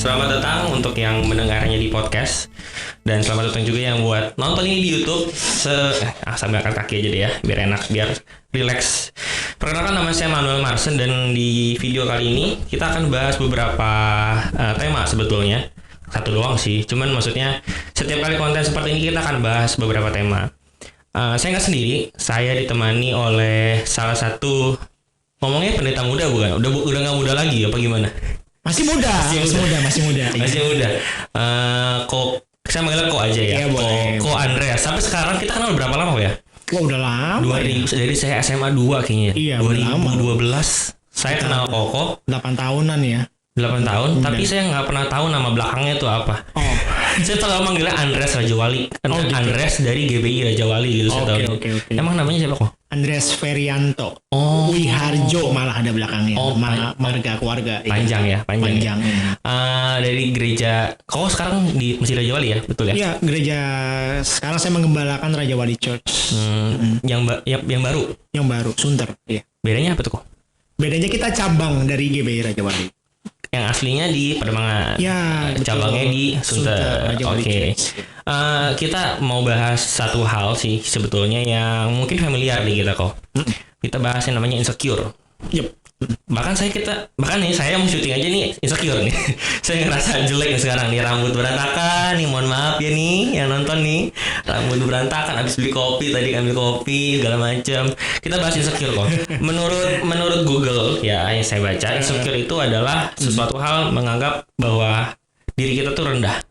Selamat datang untuk yang mendengarnya di podcast. Dan selamat datang juga yang buat nonton ini di YouTube. Sambil angkat kaki aja deh ya, biar enak, biar relax. Perkenalkan, nama saya Manuel Marsen. Dan di video kali ini kita akan bahas beberapa tema sebetulnya. Satu doang sih, cuman maksudnya setiap kali konten seperti ini kita akan bahas beberapa tema. Saya nggak sendiri, saya ditemani oleh salah satu, ngomongnya pendeta muda bukan? Udah nggak muda lagi apa gimana? Masih muda. Masih muda. Kok saya manggilnya Ko aja ya. Iya, Ko Andreas. Sampai sekarang kita kenal berapa lama ya? Wah, udah lama. Dari saya SMA 2 kayaknya. Iya, 2012. Saya kenal Koko 8 tahunan ya. 8 tahun, tapi saya nggak pernah tahu nama belakangnya itu apa. Oh. Saya selalu manggilnya Andreas Rajawali. Gitu. Andreas dari GBI Rajawali gitu saya tahu. Oke. Emang namanya siapa kok? Andreas Ferianto. Oh. Wiharjo malah ada belakangnya. Oh, marga keluarga. Panjang ya. Panjang. Dari gereja. Kok sekarang di Masjid Rajawali ya, betul ya? Iya, gereja sekarang saya mengembalakan Rajawali Church. Yang baru. Yang baru, Sunter. Iya. Bedanya apa tuh kok? Bedanya kita cabang dari GBI Rajawali. Yang aslinya di Pademangan. Ya, cabangnya di Sunter. Oke. Kita mau bahas satu hal sih sebetulnya yang mungkin familiar di kita kok. Kita bahas yang namanya insecure. Yep. Bahkan saya mau syuting aja nih insecure nih. Saya ngerasa jelek nih sekarang nih, rambut berantakan nih, mohon maaf ya nih yang nonton nih, rambut berantakan, habis beli kopi tadi, ambil kopi segala macam. Kita bahas insecure kok. Menurut Google ya yang saya baca, insecure itu adalah sesuatu hal menganggap bahwa diri kita tuh rendah.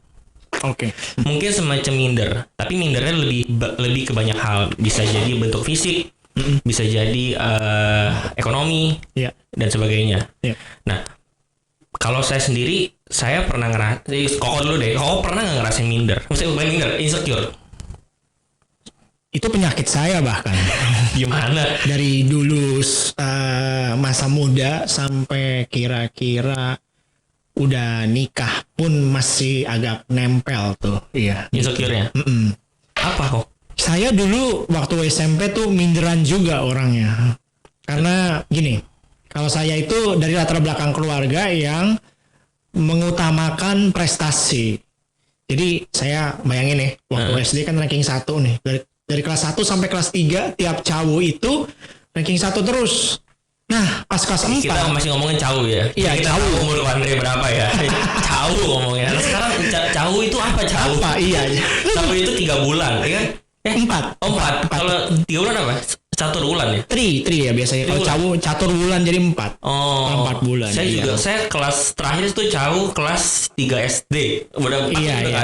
Oke. Mungkin semacam minder, tapi mindernya lebih ke banyak hal. Bisa jadi bentuk fisik, bisa jadi ekonomi, dan sebagainya. Nah, kalau saya sendiri, saya pernah Koko dulu deh. Koko pernah nggak ngerasain minder? Maksudnya bukan minder, insecure. Itu penyakit saya bahkan. Gimana? Dari dulu masa muda sampai kira-kira udah nikah pun masih agak nempel tuh. Iya. Insecure-nya? Apa kok? Saya dulu waktu SMP tuh minderan juga orangnya. Karena gini, kalau saya itu dari latar belakang keluarga yang mengutamakan prestasi. Jadi saya bayangin nih, waktu SD kan ranking 1 nih. Dari kelas 1 sampai kelas 3, tiap cowok itu ranking 1 terus. Nah, pas kelas 4. Kita masih ngomongin cowok ya? Iya, kita tahu umur Andre berapa ya? Cowok ngomongnya. Nah, sekarang cowok itu apa cowok? Apa? Iya. Cowok itu 3 bulan, ya kan? 4. Oh, 4. Kalau 3 bulan apa? Catur bulan ya? Tri ya biasanya. Kalau cowok catur bulan jadi 4. Oh. 4 bulan. Saya juga, saya kelas terakhir itu cowok kelas 3 SD. Udah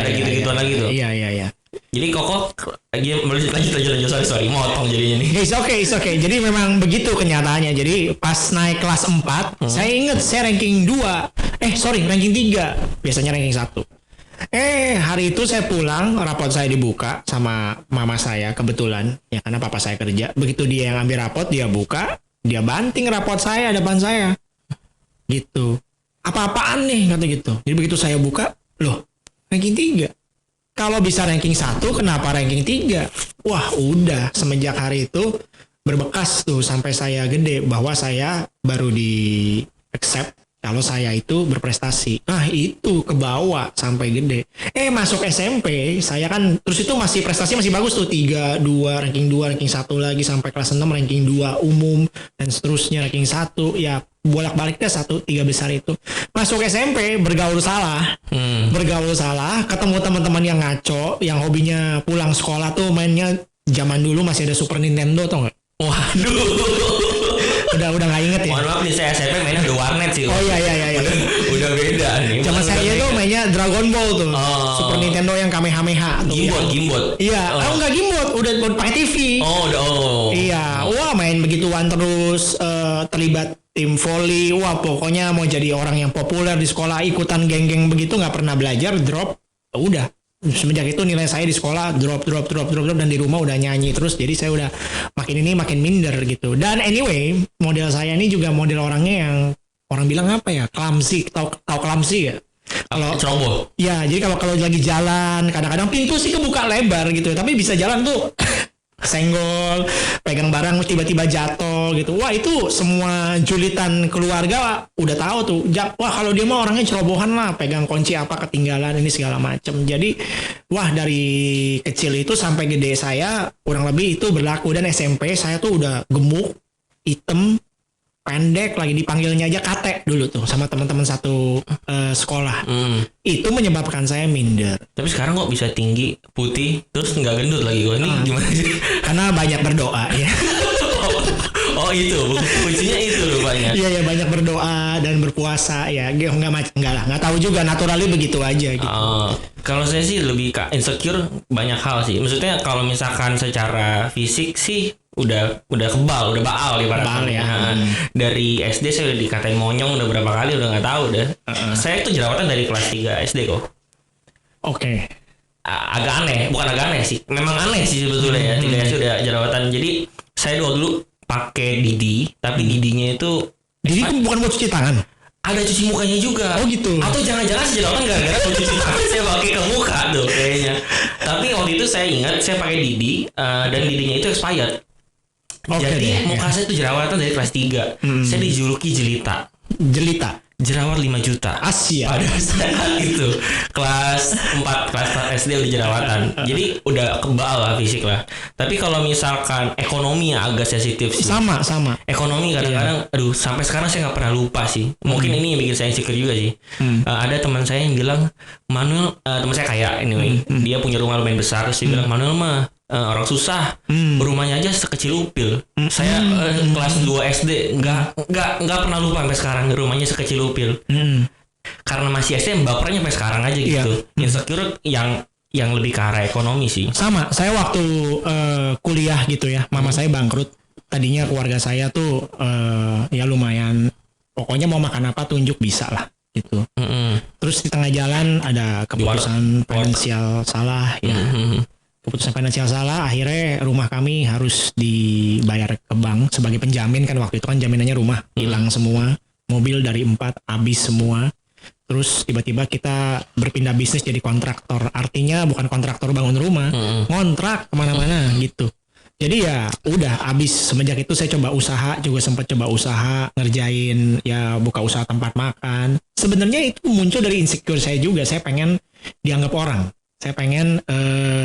ada gitu-gituan lagi tuh. Iya. Jadi Koko lanjut sorry motong jadinya nih. It's okay. Jadi memang begitu kenyataannya. Jadi pas naik kelas 4, saya ingat saya ranking 2. Ranking 3. Biasanya ranking 1. Hari itu saya pulang, rapot saya dibuka sama mama saya kebetulan. Ya karena papa saya kerja. Begitu dia yang ambil rapot, dia buka, dia banting rapot saya depan saya. Gitu. Apa-apaan nih kata gitu. Jadi begitu saya buka, loh, ranking 3. Kalau bisa ranking 1, kenapa ranking 3? Wah, udah semenjak hari itu berbekas tuh sampai saya gede bahwa saya baru di accept kalau saya itu berprestasi. Nah, itu kebawa sampai gede. Masuk SMP, saya kan terus itu masih prestasi masih bagus tuh, 3, 2, ranking 1 lagi sampai kelas 6 ranking 2 umum dan seterusnya ranking 1 ya. Bolak-baliknya 1, 3 besar itu. Masuk SMP bergaul salah, ketemu teman-teman yang ngaco, yang hobinya pulang sekolah tuh mainnya zaman dulu masih ada Super Nintendo tau nggak? Waduh. udah nggak inget ya? Mohon maaf nih, saya SMP mainnya udah warnet sih. Oh iya. Udah beda nih. Zaman saya tuh mainnya Dragon Ball tuh. Super Nintendo yang Kamehameha tuh. Gimbot. Iya, enggak gimbot, udah pakai TV. Iya, wah main begituan terus, terlibat tim volley. Wah, pokoknya mau jadi orang yang populer di sekolah, ikutan geng-geng begitu, nggak pernah belajar, drop. Udah. Semenjak itu nilai saya di sekolah drop dan di rumah udah nyanyi terus, jadi saya udah makin minder gitu. Dan anyway, model saya ini juga model orangnya yang orang bilang apa ya, clumsy, tahu clumsy ya? Kalau ceroboh. Ya, jadi kalau lagi jalan kadang-kadang pintu sih kebuka lebar gitu, tapi bisa jalan tuh senggol, pegang barang tiba-tiba jatuh gitu. Wah itu semua julitan keluarga udah tahu tuh. Wah kalau dia mah orangnya cerobohan lah, pegang kunci apa ketinggalan ini segala macem. Jadi wah dari kecil itu sampai gede saya kurang lebih itu berlaku. Dan SMP saya tuh udah gemuk, hitam, pendek, lagi dipanggilnya aja kate dulu tuh sama teman-teman satu sekolah. Itu menyebabkan saya minder. Tapi sekarang kok bisa tinggi, putih, terus nggak gendut lagi? Ini gimana sih? Karena banyak berdoa ya. Oh itu kuncinya itu rupanya. Iya banyak berdoa dan berpuasa ya. Enggak lah, nggak tahu juga, naturally begitu aja gitu. Kalau saya sih lebih ke insecure banyak hal sih. Maksudnya kalau misalkan secara fisik sih udah kebal, udah baal ibaratnya. Ya. Dari SD saya udah dikatain monyong udah berapa kali, udah nggak tahu udah. Saya tuh jerawatan dari kelas 3 SD kok. Oke. Agak aneh, bukan agak aneh sih. Memang aneh sih sebetulnya ya. 3 SD udah jerawatan. Jadi saya dulu pakai Didi, tapi Didinya itu Didi itu bukan buat cuci tangan. Ada cuci mukanya juga. Oh gitu. Atau jangan-jangan jerawatan gara-gara cuci tangan saya pakai ke muka tuh kayaknya. Tapi waktu itu saya ingat saya pakai Didi dan Didinya itu expired. Jadi muka saya itu jerawatan dari kelas 3. Saya dijuluki jelita. Jerawat 5 juta. Asia. Pada saat itu kelas 4 SD udah jerawatan. Jadi udah kebal lah fisik lah. Tapi kalau misalkan ekonomi yang agak sensitif sih. Sama. Ekonomi kadang-kadang aduh sampai sekarang saya nggak pernah lupa sih. Mungkin ini yang bikin saya insecure juga sih. Ada teman saya yang bilang, Manuel, teman saya kaya anyway. Dia punya rumah lumayan besar, terus dia bilang, Manuel mah orang susah, rumahnya aja sekecil upil. Saya kelas 2 SD nggak pernah lupa sampai sekarang rumahnya sekecil upil. Karena masih SD bapernya sampai sekarang aja gitu. Insecure yang lebih ke arah ekonomi sih. Sama, saya waktu kuliah gitu ya, mama saya bangkrut. Tadinya keluarga saya tuh ya lumayan, pokoknya mau makan apa tunjuk bisa lah gitu. Terus di tengah jalan ada keputusan finansial salah ya. Keputusan finansial salah, akhirnya rumah kami harus dibayar ke bank sebagai penjamin kan, waktu itu kan jaminannya rumah hilang semua, mobil dari 4 habis semua. Terus tiba-tiba kita berpindah bisnis jadi kontraktor, artinya bukan kontraktor bangun rumah, ngontrak kemana-mana gitu. Jadi ya udah habis. Semenjak itu saya coba usaha, juga sempat coba usaha ngerjain ya, buka usaha tempat makan. Sebenarnya itu muncul dari insecure saya juga, saya pengen dianggap orang. Saya pengen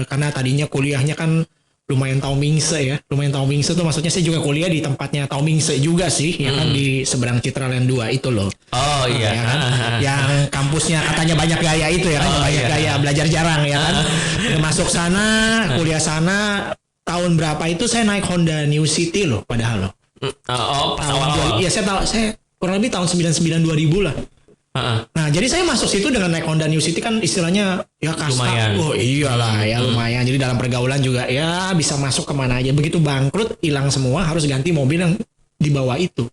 karena tadinya kuliahnya kan lumayan tahu mingse ya. Lumayan tahu mingse tuh maksudnya saya juga kuliah di tempatnya tahu mingse juga sih, ya kan, di seberang Citraland 2 itu loh. Oh iya. Ya kan? Yang kampusnya katanya banyak gaya itu ya kan, banyak gaya, belajar jarang ya kan. Masuk sana, kuliah sana, tahun berapa itu saya naik Honda New City loh padahal loh. Pas awal-awal. Iya saya kurang lebih tahun 99 2000 lah. Nah jadi saya masuk situ dengan naik Honda New City kan istilahnya ya kasta. Lumayan. Oh iyalah ya lumayan. Jadi dalam pergaulan juga ya bisa masuk kemana aja. Begitu bangkrut hilang semua, harus ganti mobil yang di bawah itu.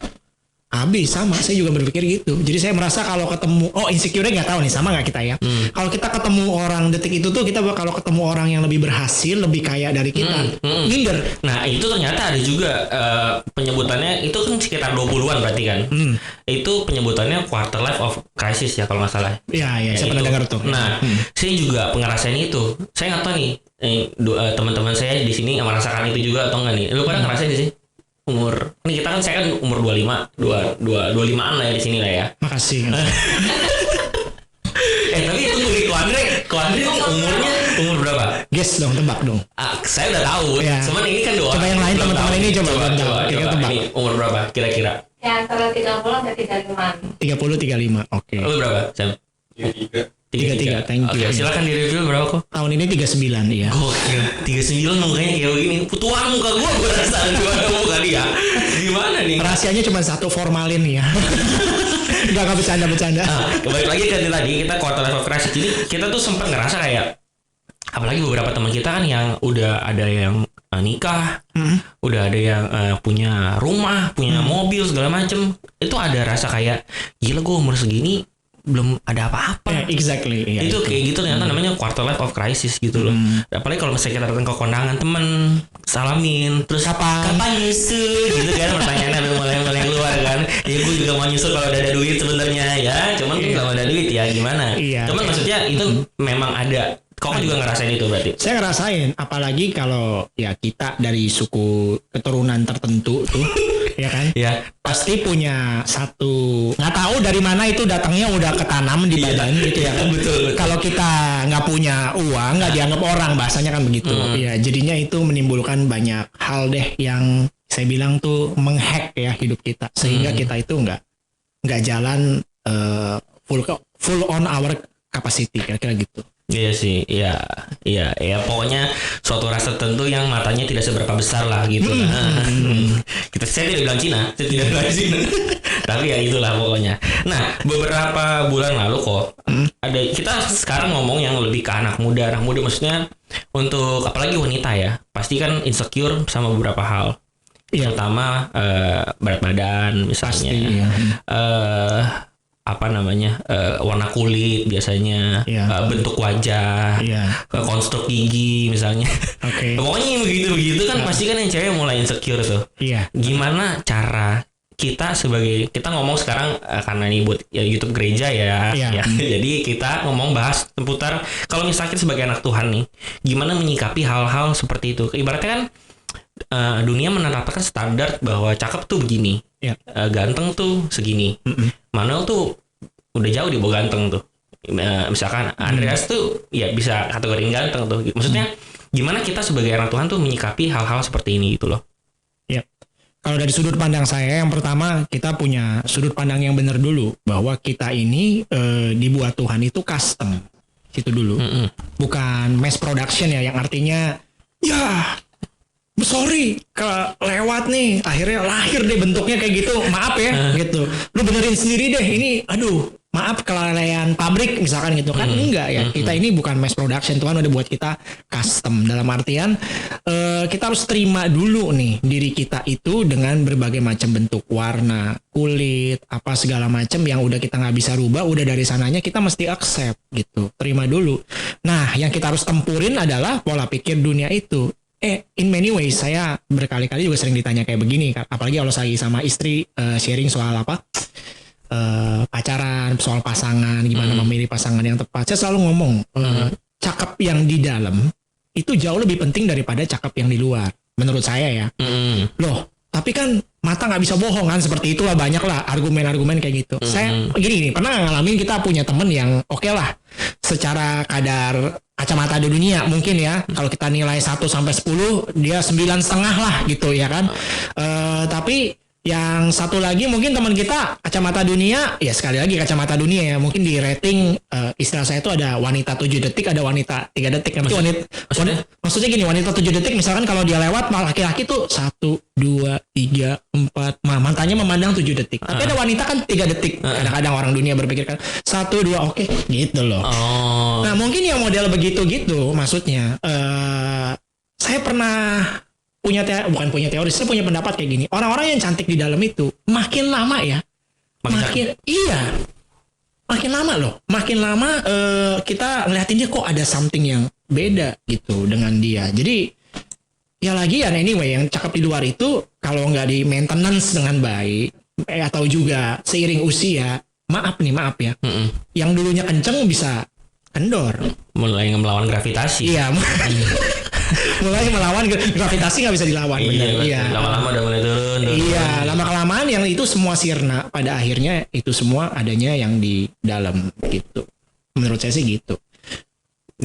Habis sama, saya juga berpikir gitu. Jadi saya merasa kalau ketemu, insecure nggak tahu nih sama nggak kita ya. Kalau kita ketemu orang detik itu tuh, kita kalau ketemu orang yang lebih berhasil, lebih kaya dari kita, minder. Nah itu ternyata ada juga penyebutannya, itu kan sekitar 20-an berarti kan. Itu penyebutannya quarter life of crisis ya kalau nggak salah. Iya, saya pernah dengar tuh. Nah, saya juga ngerasain itu. Saya nggak tahu nih, teman-teman saya di sini merasakan itu juga atau enggak nih. Lu pada ngerasain sih? Umur ini kita kan, saya kan umur 25-an lah ya di sini lah ya. Makasih. Tapi itu bagi Kuandre umur berapa? Guess dong, tebak dong. Saya udah tahu. Ya. Cuman ini kan doang. Coba yang lain teman-teman ini coba tebak. Ini umur berapa kira-kira? Ya antara 30 sampai 35. 30-35. Oke. Lu berapa, Sam? 33, thank you. Oke, silakan di review berapa kok? Tahun ini 39 ya. Gokil, 39 mukanya kayak begini. Tuan muka gue rasa gimana muka dia. Gimana nih? Rahasianya cuma satu, formalin ya. Gak bercanda. Kembali lagi ke tadi, kita quarter life crisis. Jadi kita tuh sempat ngerasa kayak, apalagi beberapa teman kita kan yang udah ada yang nikah, udah ada yang punya rumah, punya mobil segala macem. Itu ada rasa kayak, gila gue umur segini belum ada apa-apa. Exactly. Ya, itu kayak gitu ternyata namanya quarter life of crisis gitu loh. Apalagi kalau misalnya kita datang ke kondangan temen, salamin, terus kapan nyusul gitu kan, pertanyaannya mulai keluar kan. Ya gue juga mau nyusul kalau udah ada duit sebenarnya ya, cuman kan kalau ada duit ya gimana. Cuman maksudnya itu memang ada Kau juga ngerasain itu berarti? Saya ngerasain, apalagi kalau ya kita dari suku keturunan tertentu tuh, ya kan? Ya. Pasti punya satu, nggak tahu dari mana itu datangnya udah ketanam di badan gitu ya kan? Betul. Kalau kita nggak punya uang, nggak dianggap orang, bahasanya kan begitu. Ya, jadinya itu menimbulkan banyak hal deh yang saya bilang tuh menghack ya hidup kita, sehingga kita itu nggak jalan full on our capacity, kira-kira gitu. Iya sih, iya, pokoknya suatu ras tertentu yang matanya tidak seberapa besar lah gitu. Saya tidak bilang Cina, tapi ya itulah pokoknya. Nah, beberapa bulan lalu kok ada kita sekarang ngomong yang lebih ke anak muda maksudnya untuk apalagi wanita ya, pasti kan insecure sama beberapa hal. Iya. Terutama berat badan misalnya. Pasti, iya. Warna kulit biasanya, bentuk wajah, konstruk gigi misalnya. Oke. Pokoknya begitu kan pasti kan yang cewek mulai insecure tuh. Iya. Gimana cara kita ngomong sekarang karena ini buat ya YouTube gereja ya. Jadi kita bahas seputar kalau misalnya sebagai anak Tuhan nih, gimana menyikapi hal-hal seperti itu. Ibaratnya kan dunia menerapkan standar bahwa cakep tuh begini, ganteng tuh segini. Manuel tuh udah jauh di bawah ganteng tuh. Misalkan Andreas tuh ya bisa kategoriin ganteng tuh. Maksudnya gimana kita sebagai anak Tuhan tuh menyikapi hal-hal seperti ini gitu loh. Ya. Kalau dari sudut pandang saya, yang pertama kita punya sudut pandang yang benar dulu, bahwa kita ini dibuat Tuhan itu custom. Itu dulu. Bukan mass production ya, yang artinya ya sorry kelewat nih, akhirnya lahir deh bentuknya kayak gitu, maaf ya gitu, lu benerin sendiri deh ini, aduh maaf kelalaian pabrik misalkan gitu kan. Enggak ya, kita ini bukan mass production, Tuhan udah buat kita custom, dalam artian kita harus terima dulu nih diri kita itu dengan berbagai macam bentuk, warna kulit, apa segala macam yang udah kita nggak bisa rubah, udah dari sananya kita mesti accept gitu, terima dulu. Nah, yang kita harus tempurin adalah pola pikir dunia itu. In many ways saya berkali-kali juga sering ditanya kayak begini, apalagi kalau saya sama istri sharing soal pacaran, soal pasangan, gimana memilih pasangan yang tepat. Saya selalu ngomong cakep yang di dalam itu jauh lebih penting daripada cakep yang di luar, menurut saya ya. Loh, tapi kan mata nggak bisa bohong kan, seperti itulah, banyak lah argumen-argumen kayak gitu. Saya gini pernah ngalamin, kita punya temen yang oke lah secara kadar kacamata di dunia mungkin ya, kalau kita nilai 1 sampai 10 dia 9,5 lah gitu ya kan. Tapi yang satu lagi mungkin teman kita kacamata dunia, ya sekali lagi kacamata dunia ya, mungkin di rating istilah saya itu ada wanita 7 detik, ada wanita 3 detik. Maksudnya gini, wanita 7 detik misalkan kalau dia lewat, laki-laki tuh 1, 2, 3, 4, matanya memandang 7 detik. Tapi ada wanita kan 3 detik. Kadang-kadang orang dunia berpikir kan 1, 2, oke, gitu loh. Nah mungkin yang model begitu maksudnya saya pernah bukan punya teori, saya punya pendapat kayak gini. Orang-orang yang cantik di dalam itu makin lama ya, makin lama loh. Makin lama kita ngeliatin dia kok ada something yang beda gitu dengan dia. Jadi ya lagian anyway, yang cakep di luar itu kalau nggak di maintenance dengan baik atau juga seiring usia, maaf ya, yang dulunya kenceng bisa kendor, mulai melawan gravitasi. Iya. Mulai melawan gravitasi, nggak bisa dilawan. Iya. Lama-lama udah mulai turun. Iya, lama-kelamaan yang itu semua sirna. Pada akhirnya itu semua adanya yang di dalam gitu. Menurut saya sih gitu.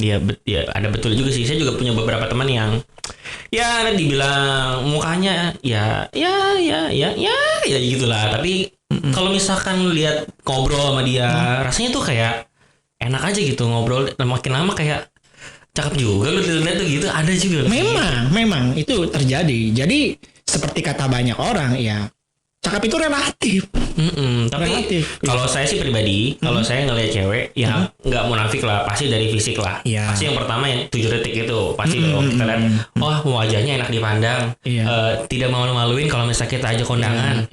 Iya, ada betul juga sih. Saya juga punya beberapa teman yang ya dibilang mukanya ya gitulah. Tapi kalau misalkan lihat ngobrol sama dia, rasanya tuh kayak enak aja gitu ngobrol. Makin lama kayak cakep juga lu lihat tuh gitu, ada juga. Memang itu terjadi. Jadi seperti kata banyak orang ya, cakep itu relatif. Tapi kalau saya sih pribadi, kalau saya ngelihat cewek ya nggak munafik lah, pasti dari fisik lah. Pasti yang pertama yang 7 detik itu pasti dong kita lihat, wajahnya enak dipandang, tidak malu-maluin kalau misalnya kita ajak kondangan.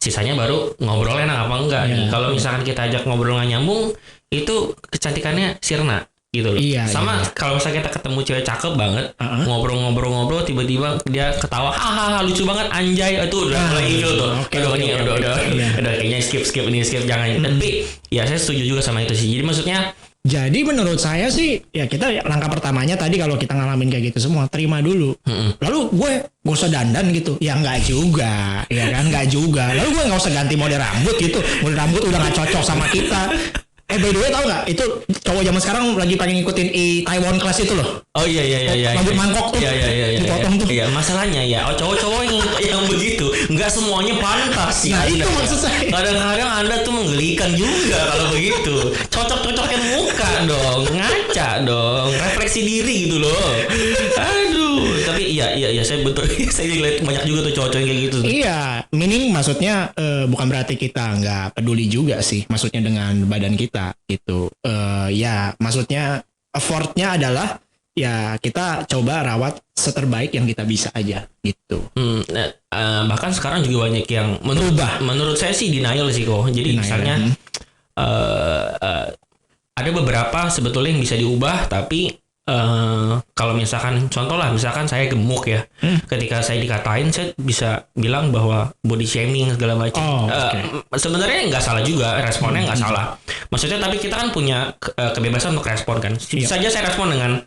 Sisanya baru ngobrol enak apa enggak. Kalau misalkan kita ajak ngobrol nggak nyambung, itu kecantikannya sirna gitu loh. Sama kalau misalnya kita ketemu cewek cakep banget, ngobrol-ngobrol tiba-tiba dia ketawa, hahaha lucu banget anjay, itu udah mulai itu tuh. Udah kayaknya skip jangan. Tapi ya saya setuju juga sama itu sih. Jadi maksudnya Jadi menurut saya sih ya kita langkah pertamanya tadi kalau kita ngalamin kayak gitu semua terima dulu. Lalu gue gak usah dandan gitu. Ya nggak juga, ya kan nggak juga. Lalu gue nggak usah ganti model rambut gitu. Model rambut udah nggak cocok sama kita. By the way tau gak itu cowok zaman sekarang lagi pengen ngikutin Taiwan Class itu loh. Oh iya. Rambut mangkok tuh. Iya. Dipotong tuh. Iya, masalahnya ya cowok-cowok yang begitu nggak semuanya pantas ya. Nah, itu maksud saya. Kadang-kadang Anda tuh menggelikan juga kalau begitu. Cocok-cocokin muka dong, ngaca dong, refleksi diri gitu loh. Aduh, tapi iya saya betul. Saya lihat banyak juga tuh cowok-cowok yang kayak gitu. Iya, meaning maksudnya bukan berarti kita nggak peduli juga sih, maksudnya dengan badan kita gitu. Ya, maksudnya effortnya adalah ya kita coba rawat seterbaik yang kita bisa aja gitu. Bahkan sekarang juga banyak yang menurut saya sih denial sih kok. Jadi misalnya ada beberapa sebetulnya yang bisa diubah, tapi kalau misalkan contoh lah, misalkan saya gemuk ya, ketika saya dikatain saya bisa bilang bahwa body shaming segala macam. Sebenarnya nggak salah juga, responnya nggak salah. Maksudnya tapi kita kan punya kebebasan untuk respon kan. Bisa saja saya respon dengan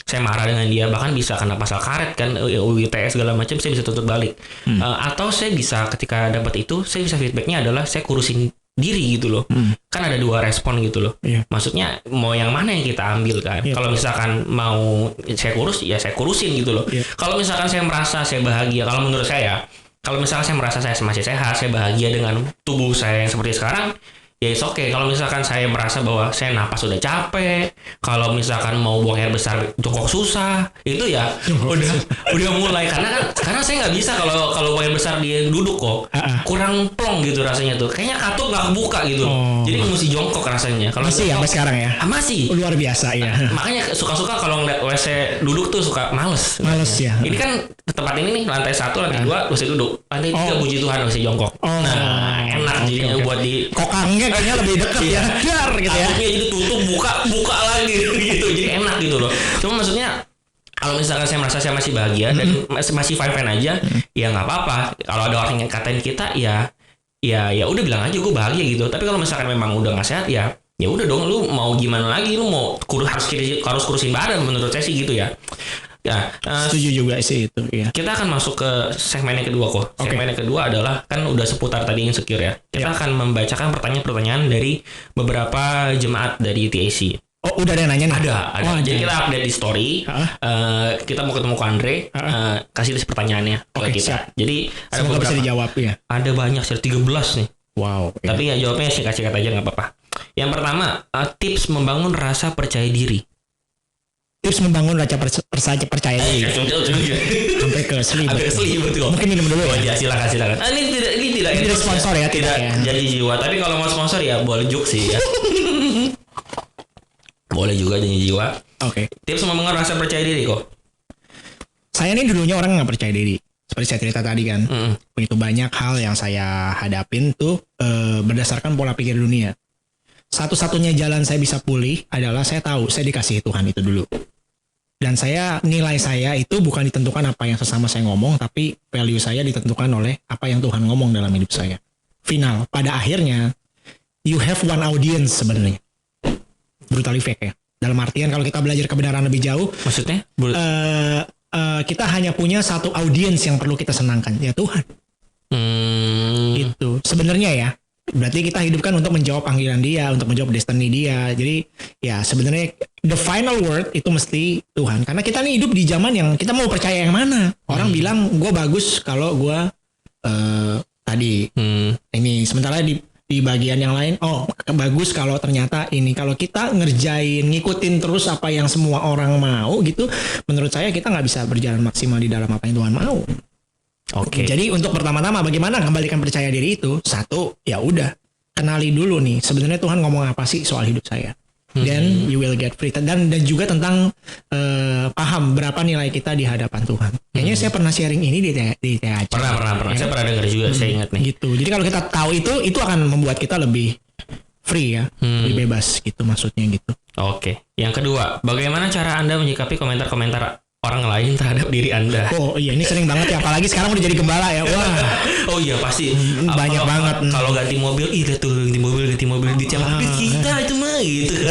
saya marah dengan dia, bahkan bisa kena pasal karet kan, UU ITE segala macam, saya bisa tuntut balik. Atau saya bisa ketika dapat itu, saya bisa feedbacknya adalah saya kurusin diri gitu loh. Kan ada dua respon gitu loh. Maksudnya mau yang mana yang kita ambil kan. Kalau misalkan mau saya kurus, ya saya kurusin gitu loh. Kalau misalkan saya merasa saya bahagia, kalau menurut saya, kalau misalkan saya merasa saya masih sehat, saya bahagia dengan tubuh saya yang seperti sekarang, ya it's okay. Kalau misalkan saya merasa bahwa saya napas udah capek, kalau misalkan mau buang air besar jongkok susah, itu ya udah mulai karena saya nggak bisa kalau buang air besar dia duduk kok, kurang plong gitu rasanya tuh, kayaknya katup nggak kebuka gitu, jadi mesti jongkok rasanya. Kalau masih jongkok, sampai sekarang ya? Masih. Luar biasa ya. Makanya suka-suka kalau ngeliat WC duduk tuh suka males ya. Ini kan tempat ini nih lantai 1, lantai 2 WC duduk, lantai 3 puji Tuhan WC jongkok. Nah enak jadinya buat di kokangnya kayaknya lebih dekat ya. Dar gitu ya. Jadi tutup buka lagi gitu. Jadi enak gitu loh. Cuma maksudnya kalau misalkan saya merasa saya masih bahagia dan masih fine aja, ya nggak apa-apa. Kalau ada orang yang katain kita, ya udah bilang aja gue bahagia gitu. Tapi kalau misalkan memang udah nggak sehat, ya udah dong, lu mau gimana lagi, lu mau harus kurusin badan, menurut saya sih gitu ya. Ya, setuju juga sih itu ya. Kita akan masuk ke segmen yang kedua kok. Segmen yang kedua adalah kan udah seputar tadi insecure ya. Kita akan membacakan pertanyaan-pertanyaan dari beberapa jemaat dari TAC. Oh, udah ada yang nanya nih? Ada. Jadi ada. kita update di story. Kita mau ketemu ke Andre, kasih list pertanyaannya ke kita. Siap. Jadi ada semoga beberapa bisa dijawab ya. Ada banyak, 13 nih. Wow. Tapi ya jawabnya singkat-singkat aja nggak apa-apa. Yang pertama, tips membangun rasa percaya diri. Tips membangun rasa percaya diri. Sampai ke sleep. Betul. Mungkin minum dulu ya. Silakan. Ini tidak sponsor ya, tidak ya. jadi jiwa. Tapi kalau mau sponsor ya boleh juga sih ya. Boleh juga jadi jiwa. Oke. Tips membangun rasa percaya diri kok. Saya ini dulunya orang nggak percaya diri. Seperti saya cerita tadi kan. Begitu banyak hal yang saya hadapin tuh berdasarkan pola pikir dunia. Satu-satunya jalan saya bisa pulih adalah saya tahu saya dikasihi Tuhan itu dulu. Dan nilai saya itu bukan ditentukan apa yang sesama saya ngomong, tapi value saya ditentukan oleh apa yang Tuhan ngomong dalam hidup saya. Final, pada akhirnya you have one audience sebenarnya. Brutally fake ya. Dalam artian kalau kita belajar kebenaran lebih jauh, maksudnya kita hanya punya satu audience yang perlu kita senangkan, ya Tuhan. Gitu. Sebenarnya ya. Berarti kita hidupkan untuk menjawab panggilan dia, untuk menjawab destiny dia. Jadi ya sebenarnya the final word itu mesti Tuhan. Karena kita nih hidup di zaman yang kita mau percaya yang mana. Orang bilang gue bagus kalau gue tadi ini, sementara di bagian yang lain bagus kalau ternyata ini. Kalau kita ngikutin terus apa yang semua orang mau gitu, menurut saya kita nggak bisa berjalan maksimal di dalam apa yang Tuhan mau. Oke. Jadi untuk pertama-tama bagaimana kembalikan percaya diri itu? Satu, ya udah kenali dulu nih sebenarnya Tuhan ngomong apa sih soal hidup saya. Then you will get free. Dan juga tentang paham berapa nilai kita di hadapan Tuhan. Kayaknya saya pernah sharing ini di THC. Pernah. Saya pernah dengar juga, saya ingat nih. Gitu. Jadi kalau kita tahu itu akan membuat kita lebih free ya, lebih bebas gitu maksudnya gitu. Oke. Yang kedua, bagaimana cara Anda menyikapi komentar-komentar orang lain terhadap diri Anda? Oh iya, ini sering banget ya, apalagi sekarang udah jadi gembala ya. Wah. Oh iya pasti. Banyak banget. Kalau ganti mobil, lihat tuh ganti mobil dicap kita itu mah gitu.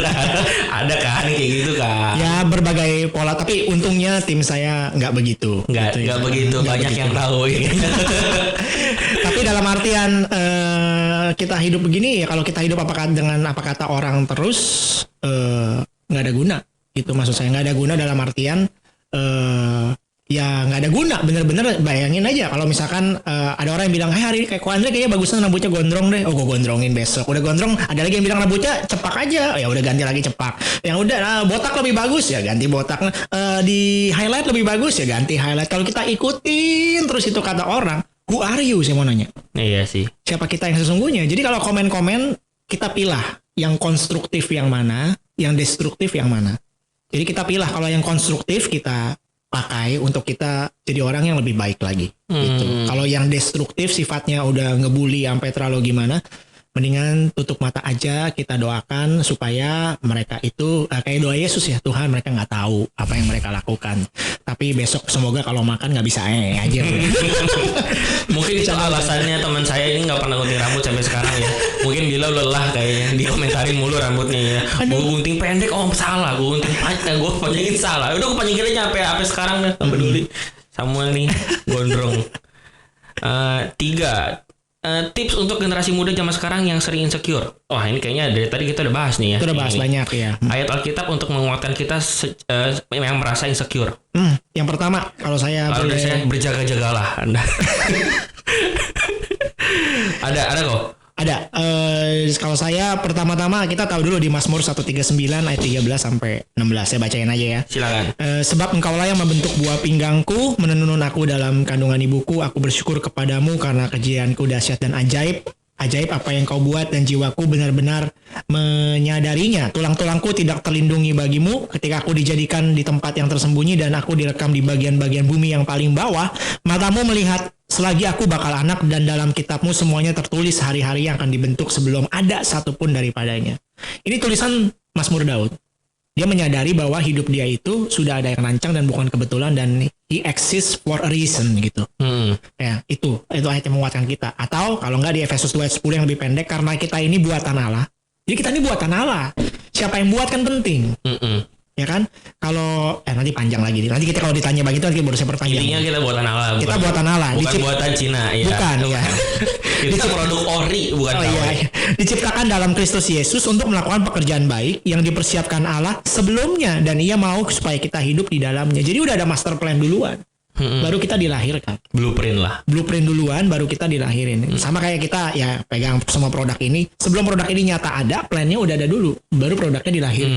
Ada kan kayak gitu kan? Ya berbagai pola, tapi untungnya tim saya nggak begitu. Nggak Gitu ya. begitu Nggak banyak begitu. yang tahu. Ya. Tapi dalam artian kita hidup begini ya, kalau kita hidup dengan apa kata orang terus nggak ada guna. Itu maksud saya, nggak ada guna dalam artian ya nggak ada guna. Bener-bener bayangin aja kalau misalkan ada orang yang bilang, hari kayak Ko Andre kayaknya bagusnya rambutnya gondrong deh. Oh, gue gondrongin besok. Udah gondrong, ada lagi yang bilang rambutnya cepak aja. Ya udah ganti lagi cepak. Yang udah botak lebih bagus ya ganti botak. Di highlight lebih bagus ya ganti highlight. Kalau kita ikutin terus itu kata orang, who are you, saya mau nanya. Iya sih. Siapa kita yang sesungguhnya? Jadi kalau komen-komen kita pilah yang konstruktif yang mana, yang destruktif yang mana. Jadi kita pilah, kalau yang konstruktif kita pakai untuk kita jadi orang yang lebih baik lagi. Gitu. Kalau yang destruktif sifatnya udah ngebully sampai terlalu gimana, mendingan tutup mata aja, kita doakan supaya mereka itu kayak doa Yesus ya, Tuhan mereka nggak tahu apa yang mereka lakukan. Tapi besok semoga kalau makan nggak bisa aja. Mungkin itu alasannya teman saya ini nggak pernah gunting rambut sampai sekarang ya. Mungkin bila lelah kayaknya dikomentarin mulu rambutnya ya. Gue gunting pendek, oh salah. Gue gunting panjang, gue panjangin salah. Udah gue panjangin aja sampai sekarang dah. Nggak peduli. Samuel nih gondrong. 3 tips untuk generasi muda zaman sekarang yang sering insecure. Wah ini kayaknya dari tadi kita udah bahas nih ya. Itu udah bahas Ini. banyak ya. Ayat Alkitab untuk menguatkan kita yang merasa insecure. Yang pertama kalau saya Lalu dari saya berjaga-jagalah Anda. ada kok. Ada. Kalau saya pertama-tama kita tahu dulu di Mazmur 139 ayat 13 sampai 16. Saya bacain aja ya. Silakan. Sebab engkaulah yang membentuk buah pinggangku, menenun aku dalam kandungan ibuku. Aku bersyukur kepadamu karena kejianku dahsyat dan ajaib. Ajaib apa yang kau buat dan jiwaku benar-benar menyadarinya. Tulang-tulangku tidak terlindungi bagimu ketika aku dijadikan di tempat yang tersembunyi dan aku direkam di bagian-bagian bumi yang paling bawah. Matamu melihat selagi aku bakal anak dan dalam kitabmu semuanya tertulis hari-hari yang akan dibentuk sebelum ada satupun daripadanya. Ini tulisan Mazmur Daud. Dia menyadari bahwa hidup dia itu sudah ada yang rancang dan bukan kebetulan dan he exists for a reason gitu. Ya, itu ayat yang menguatkan kita. Atau kalau enggak di Efesus 2 ayat 10 yang lebih pendek, karena kita ini buatan Allah. Jadi kita ini buatan Allah. Siapa yang buat kan penting. Ya kan? Kalau nanti panjang lagi. Nanti kita kalau ditanya begitu nanti baru saya perpanjang. Intinya kita buatan Allah. Kita buatan Allah. Bukan buatan Cina ya. Bukan ya. Itu produk ori bukan Oh KW. iya. Diciptakan dalam Kristus Yesus untuk melakukan pekerjaan baik yang dipersiapkan Allah sebelumnya dan Ia mau supaya kita hidup di dalamnya. Jadi udah ada master plan duluan. Baru kita dilahirkan. Blueprint duluan baru kita dilahirin. Sama kayak kita ya pegang semua produk ini. Sebelum produk ini nyata ada, plannya udah ada dulu. Baru produknya dilahirin.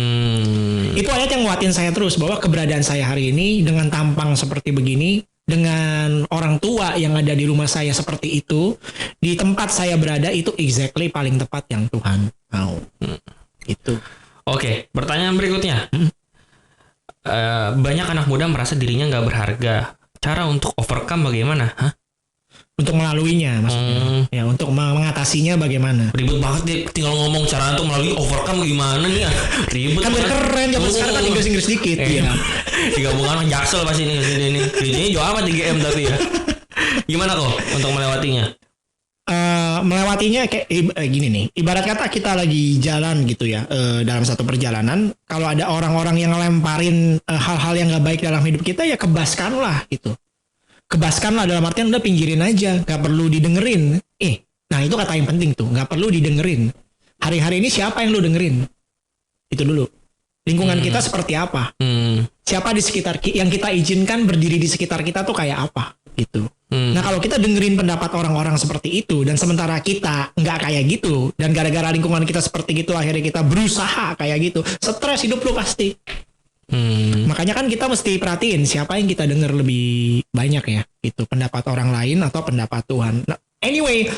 Itu ayat yang nguatin saya terus bahwa keberadaan saya hari ini dengan tampang seperti begini, dengan orang tua yang ada di rumah saya seperti itu, di tempat saya berada itu exactly paling tepat yang Tuhan mau. Itu. Oke, pertanyaan berikutnya. Banyak anak muda merasa dirinya nggak berharga. Cara untuk overcome bagaimana? Untuk melaluinya maksudnya. Ya, untuk mengatasinya bagaimana? Ribet banget deh, tinggal ngomong cara untuk melalui overcome gimana nih ya. Ribet Kan biar keren zaman sekarang kan Inggris dikit. Iya. Ya. Digabungan sama Jaksel pasti ini. Kerjanya jauh amat di GM tapi ya. Gimana kok untuk melewatinya? Melewatinya kayak gini nih, ibarat kata kita lagi jalan gitu ya, dalam satu perjalanan, kalau ada orang-orang yang ngelemparin hal-hal yang gak baik dalam hidup kita, ya kebaskanlah gitu. Kebaskanlah dalam artian udah pinggirin aja, gak perlu didengerin. Nah itu kata yang penting tuh, gak perlu didengerin. Hari-hari ini siapa yang lu dengerin? Itu dulu. Lingkungan kita seperti apa? Siapa di sekitar yang kita izinkan berdiri di sekitar kita tuh kayak apa? Gitu. Nah kalau kita dengerin pendapat orang-orang seperti itu dan sementara kita nggak kayak gitu dan gara-gara lingkungan kita seperti gitu akhirnya kita berusaha kayak gitu, stres hidup lu pasti. Makanya kan kita mesti perhatiin siapa yang kita denger lebih banyak ya, itu pendapat orang lain atau pendapat Tuhan. Nah, anyway,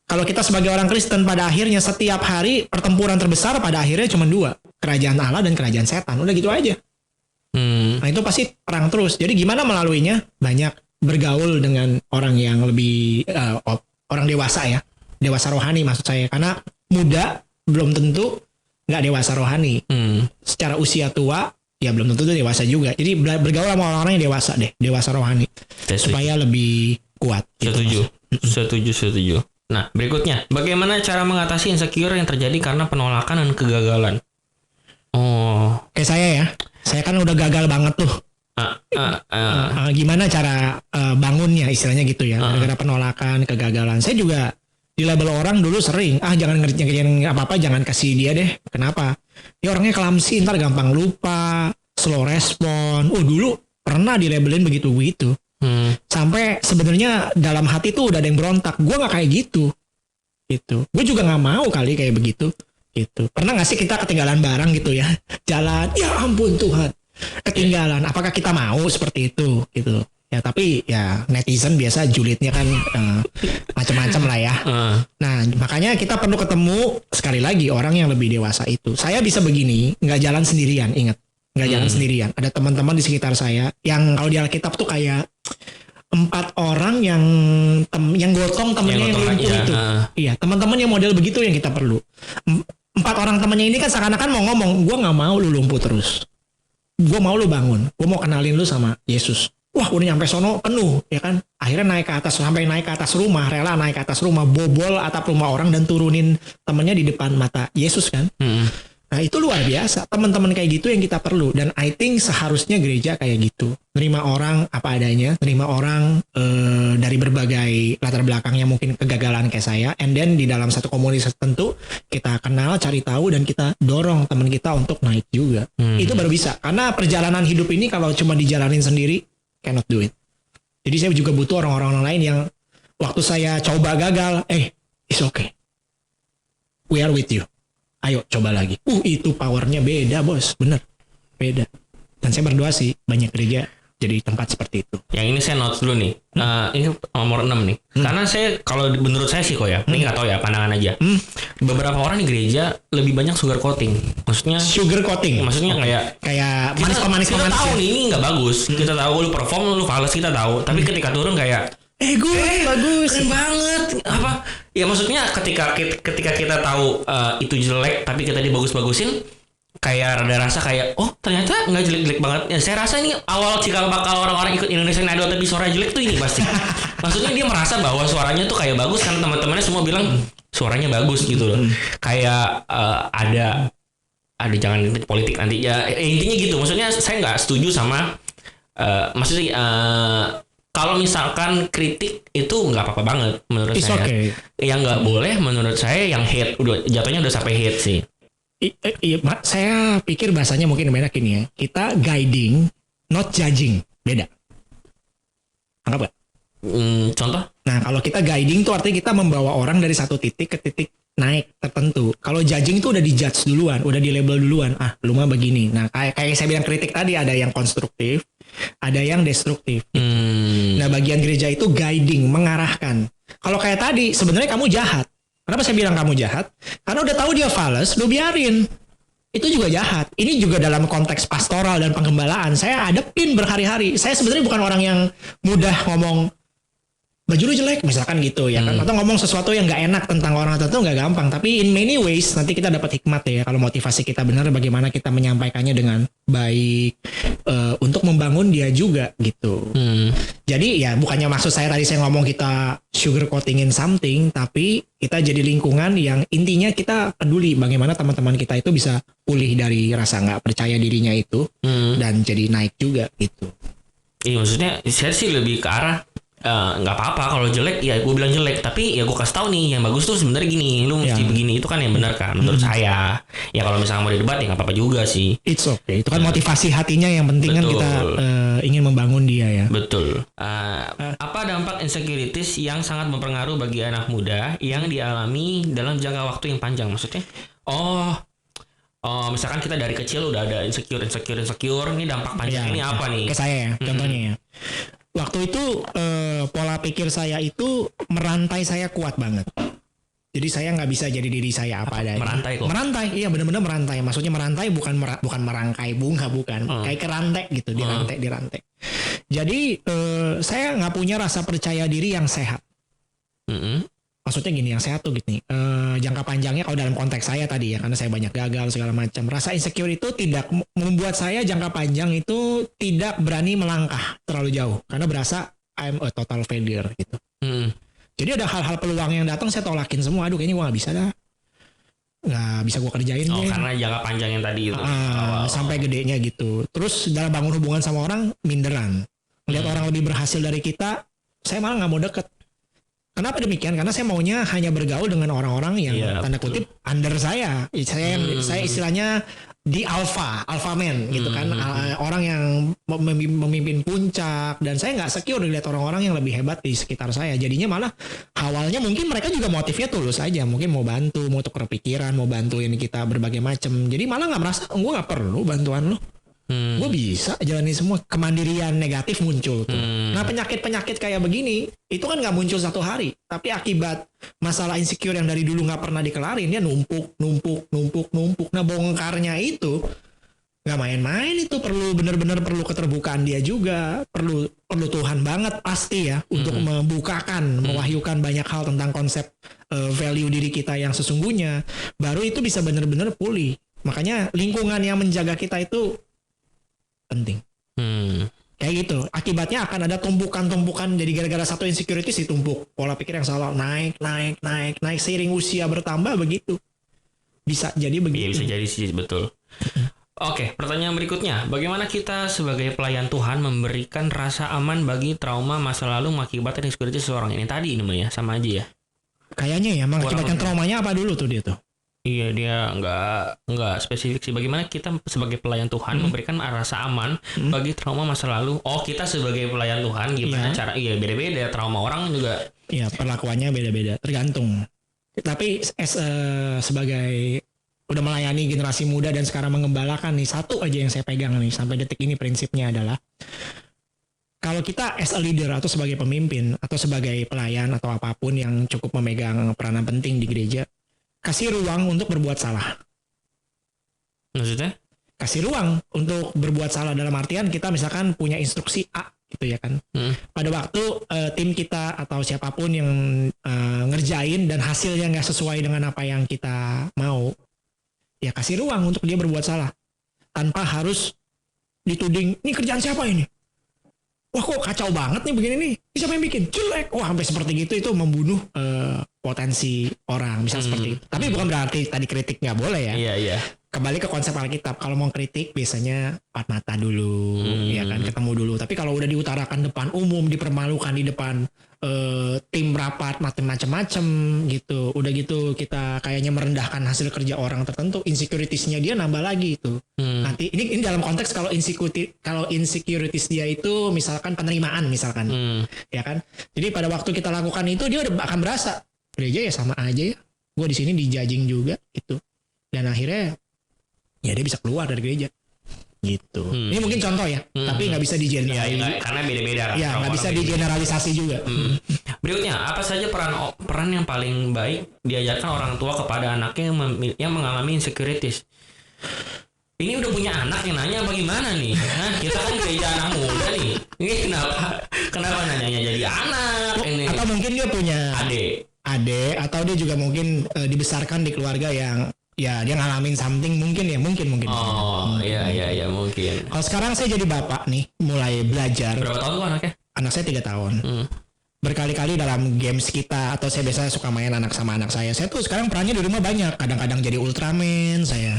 kalau kita sebagai orang Kristen pada akhirnya setiap hari pertempuran terbesar pada akhirnya cuma 2, kerajaan Allah dan kerajaan setan. Udah gitu aja. Nah itu pasti perang terus. Jadi gimana melaluinya? Banyak bergaul dengan orang yang lebih orang dewasa ya, dewasa rohani maksud saya, karena muda belum tentu nggak dewasa rohani. Secara usia tua ya belum tentu dewasa juga. Jadi bergaul sama orang-orang yang dewasa deh, dewasa rohani, supaya lebih kuat. Setuju. Nah berikutnya, bagaimana cara mengatasi insecure yang terjadi karena penolakan dan kegagalan? Oh. Kayak saya kan udah gagal banget tuh. Gimana cara bangunnya istilahnya gitu ya, gara-gara penolakan, kegagalan. Saya juga di label orang dulu sering, jangan ngerjain apa-apa, jangan kasih dia deh. Kenapa? Dia orangnya kelamsi, ntar gampang lupa, slow respon. Dulu pernah di labelin begitu. Sampai sebenarnya dalam hati tuh udah ada yang berontak. Gue nggak kayak gitu. Gue juga nggak mau kali kayak begitu. Gitu. Pernah nggak sih kita ketinggalan barang gitu ya? Jalan, ya ampun Tuhan, ketinggalan. Apakah kita mau seperti itu? Gitu. Ya tapi ya netizen biasa julidnya kan macam-macam lah ya. Nah makanya kita perlu ketemu sekali lagi orang yang lebih dewasa itu. Saya bisa begini, nggak jalan sendirian. Ingat, nggak jalan sendirian. Ada teman-teman di sekitar saya yang kalau di Alkitab tuh kayak 4 orang yang gotong temennya yang lumpuh itu. Iya, teman-teman yang model begitu yang kita perlu. 4 orang temannya ini kan seakan-akan mau ngomong, gue nggak mau lu lumpuh terus. Gue mau lu bangun. Gue mau kenalin lu sama Yesus. Wah, udah nyampe sono penuh, ya kan? Akhirnya naik ke atas, sampai naik ke atas rumah, rela naik ke atas rumah, bobol atap rumah orang dan turunin temennya di depan mata Yesus kan? Nah itu luar biasa, teman-teman kayak gitu yang kita perlu. Dan I think seharusnya gereja kayak gitu, nerima orang apa adanya, nerima orang dari berbagai latar belakangnya, mungkin kegagalan kayak saya, and then di dalam satu komunitas tertentu kita kenal, cari tahu, dan kita dorong teman kita untuk naik juga. Itu baru bisa, karena perjalanan hidup ini kalau cuma dijalanin sendiri cannot do it. Jadi saya juga butuh orang-orang lain yang waktu saya coba gagal, it's okay, we are with you. Ayo coba lagi. Itu powernya beda bos, bener, beda. Dan saya berdoa sih banyak gereja jadi tempat seperti itu. Yang ini saya notes dulu nih. Ini nomor 6 nih. Karena saya kalau menurut saya sih kok ya, ini nggak tahu ya, pandangan aja. Beberapa orang di gereja lebih banyak sugar coating. Maksudnya sugar coating. Maksudnya kayak manis-manis. Kita tahu nih ini nggak bagus. Kita tahu lu perform, lu fals, kita tahu. Tapi ketika turun kayak gue bagus, keren banget. Apa? Ya maksudnya ketika kita tahu itu jelek, tapi kita dibagus-bagusin, kayak ada rasa kayak ternyata nggak jelek-jelek banget. Ya, saya rasa ini awal cikal bakal orang-orang ikut Indonesian Idol tapi suara jelek tuh ini pasti. Maksudnya dia merasa bahwa suaranya tuh kayak bagus karena teman-temannya semua bilang suaranya bagus gitu loh. Kayak ada jangan politik nanti ya, intinya gitu. Maksudnya saya nggak setuju sama maksudnya kalau misalkan kritik itu nggak apa-apa banget menurut It's saya. Okay. Yang nggak boleh menurut saya yang hate, jatuhnya udah sampai hate sih. Iya, saya pikir bahasanya mungkin beda gini ya. Kita guiding, not judging, beda. Anggap gak? Contoh? Nah, kalau kita guiding tuh artinya kita membawa orang dari satu titik ke titik naik tertentu. Kalau judging tuh udah dijudge duluan, udah di label duluan. Lu mah begini. Nah, kayak saya bilang kritik tadi, ada yang konstruktif, ada yang destruktif. Nah, bagian gereja itu guiding, mengarahkan. Kalau kayak tadi, sebenarnya kamu jahat. Kenapa saya bilang kamu jahat? Karena udah tahu dia fals, lu biarin. Itu juga jahat. Ini juga dalam konteks pastoral dan penggembalaan. Saya hadepin berhari-hari. Saya sebenarnya bukan orang yang mudah ngomong baju lu jelek misalkan gitu ya kan, atau ngomong sesuatu yang nggak enak tentang orang tertentu nggak gampang, tapi in many ways nanti kita dapat hikmat ya kalau motivasi kita benar, bagaimana kita menyampaikannya dengan baik untuk membangun dia juga gitu. Jadi ya bukannya maksud saya tadi saya ngomong kita sugar coatingin something, tapi kita jadi lingkungan yang intinya kita peduli bagaimana teman-teman kita itu bisa pulih dari rasa nggak percaya dirinya itu dan jadi naik juga gitu. Iya, maksudnya saya sih lebih ke arah nggak apa-apa kalau jelek ya gue bilang jelek, tapi ya gue kasih tahu nih yang bagus tuh sebenarnya gini, lu mesti begini, itu kan yang benar kan menurut saya. Ya kalau misalnya mau didebat ya nggak apa-apa juga sih. It's okay, itu kan motivasi hatinya yang penting. Betul. Kan kita ingin membangun dia ya. Betul. Apa dampak insecurities yang sangat mempengaruhi bagi anak muda yang dialami dalam jangka waktu yang panjang? Maksudnya misalkan kita dari kecil udah ada insecure, ini dampak panjang ini apa nih? Ke saya ya, contohnya ya. Waktu itu pola pikir saya itu merantai saya kuat banget. Jadi saya nggak bisa jadi diri saya apa adanya. Merantai kok? Merantai, iya benar-benar merantai. Maksudnya merantai bukan merangkai bunga, bukan. Kayak kerantai gitu, dirantai. Jadi saya nggak punya rasa percaya diri yang sehat. Maksudnya gini, yang sehat tuh gini, jangka panjangnya kalau dalam konteks saya tadi ya, karena saya banyak gagal segala macam, rasa insecure itu tidak membuat saya jangka panjang itu tidak berani melangkah terlalu jauh, karena berasa I'm a total failure gitu. Jadi ada hal-hal peluang yang datang saya tolakin semua, aduh kayaknya gue gak bisa dah. nggak bisa gue kerjain Oh, deh. karena jangka panjang yang tadi itu. Sampai gedenya gitu. Terus dalam bangun hubungan sama orang minderan. Lihat orang lebih berhasil dari kita, saya malah nggak mau deket. Kenapa demikian? Karena saya maunya hanya bergaul dengan orang-orang yang Iya, tanda kutip under saya. Saya istilahnya di alpha man gitu kan. Orang yang memimpin puncak, dan saya nggak secure dilihat orang-orang yang lebih hebat di sekitar saya. Jadinya malah awalnya mungkin mereka juga motifnya tulus aja, mungkin mau bantu, mau tukar pikiran, mau bantuin kita berbagai macam. Jadi malah nggak merasa gue nggak perlu bantuan lo. Gue bisa jalani semua. Kemandirian negatif muncul tuh. Nah, penyakit-penyakit kayak begini itu kan nggak muncul satu hari, tapi akibat masalah insecure yang dari dulu nggak pernah dikelarin, dia numpuk. Nah, bongkarnya itu nggak main-main, itu benar-benar perlu keterbukaan dia juga, perlu Tuhan banget pasti ya untuk membukakan, mewahyukan banyak hal tentang konsep value diri kita yang sesungguhnya, baru itu bisa benar-benar pulih. Makanya lingkungan yang menjaga kita itu penting. Kayak gitu. Akibatnya akan ada tumpukan-tumpukan. Jadi gara-gara satu insecurities ditumpuk. Pola pikir yang salah naik. Seiring usia bertambah begitu. Bisa jadi begitu. Iya, bisa jadi sih, betul. Oke, pertanyaan berikutnya. Bagaimana kita sebagai pelayan Tuhan memberikan rasa aman bagi trauma masa lalu mengakibatkan insecurities seseorang? Ini tadi ini ya, sama aja ya. Kayaknya ya, mengakibatkan traumanya apa dulu tuh dia tuh? Iya, dia nggak spesifik sih. Bagaimana kita sebagai pelayan Tuhan memberikan rasa aman bagi trauma masa lalu? Oh, kita sebagai pelayan Tuhan gimana cara? Iya, beda-beda. Trauma orang juga. Iya, perlakuannya beda-beda, tergantung. Tapi sebagai udah melayani generasi muda dan sekarang mengembalakan nih, satu aja yang saya pegang nih sampai detik ini, prinsipnya adalah kalau kita as a leader atau sebagai pemimpin atau sebagai pelayan atau apapun yang cukup memegang peranan penting di gereja, kasih ruang untuk berbuat salah. Maksudnya? Kasih ruang untuk berbuat salah dalam artian kita misalkan punya instruksi A gitu ya kan. Pada waktu tim kita atau siapapun yang ngerjain dan hasilnya nggak sesuai dengan apa yang kita mau, ya kasih ruang untuk dia berbuat salah tanpa harus dituding, ini kerjaan siapa ini? Wah, kok kacau banget nih begini nih. Ini siapa yang bikin? Jelek. Wah, sampai seperti gitu, itu membunuh potensi orang. Misal seperti itu. Tapi bukan berarti tadi kritik nggak boleh ya. Iya. Kembali ke konsep Alkitab. Kalau mau kritik biasanya empat mata dulu, ya kan, ketemu dulu. Tapi kalau udah diutarakan depan umum, dipermalukan di depan tim rapat, macam-macam gitu. Udah gitu kita kayaknya merendahkan hasil kerja orang tertentu, insecuritiesnya dia nambah lagi itu. Nanti ini dalam konteks kalau insecurities dia itu misalkan penerimaan misalkan, ya kan. Jadi pada waktu kita lakukan itu dia udah akan berasa gereja ya sama aja ya. Gue di sini dijudging juga gitu. Dan akhirnya ya dia bisa keluar dari gereja. Gitu. Ini mungkin contoh ya, tapi nggak bisa digeneralisasi. Karena beda-beda. Ya, nggak bisa digeneralisasi juga. Berikutnya, apa saja peran yang paling baik diajarkan orang tua kepada anaknya yang mengalami insecurities? Ini udah punya anak yang nanya bagaimana nih? Nah, kita kan gereja anak muda nih. Ini kenapa nanyanya jadi anak? Ini. Atau mungkin dia punya adik, atau dia juga mungkin dibesarkan di keluarga yang ya dia ngalamin something mungkin. Oh, iya mungkin. Kalau sekarang saya jadi bapak nih, mulai belajar. Berapa tahun tuh anaknya? Anak saya 3 tahun. Berkali-kali dalam games kita atau saya biasa suka main anak sama anak saya. Saya tuh sekarang perannya di rumah banyak. Kadang-kadang jadi Ultraman, saya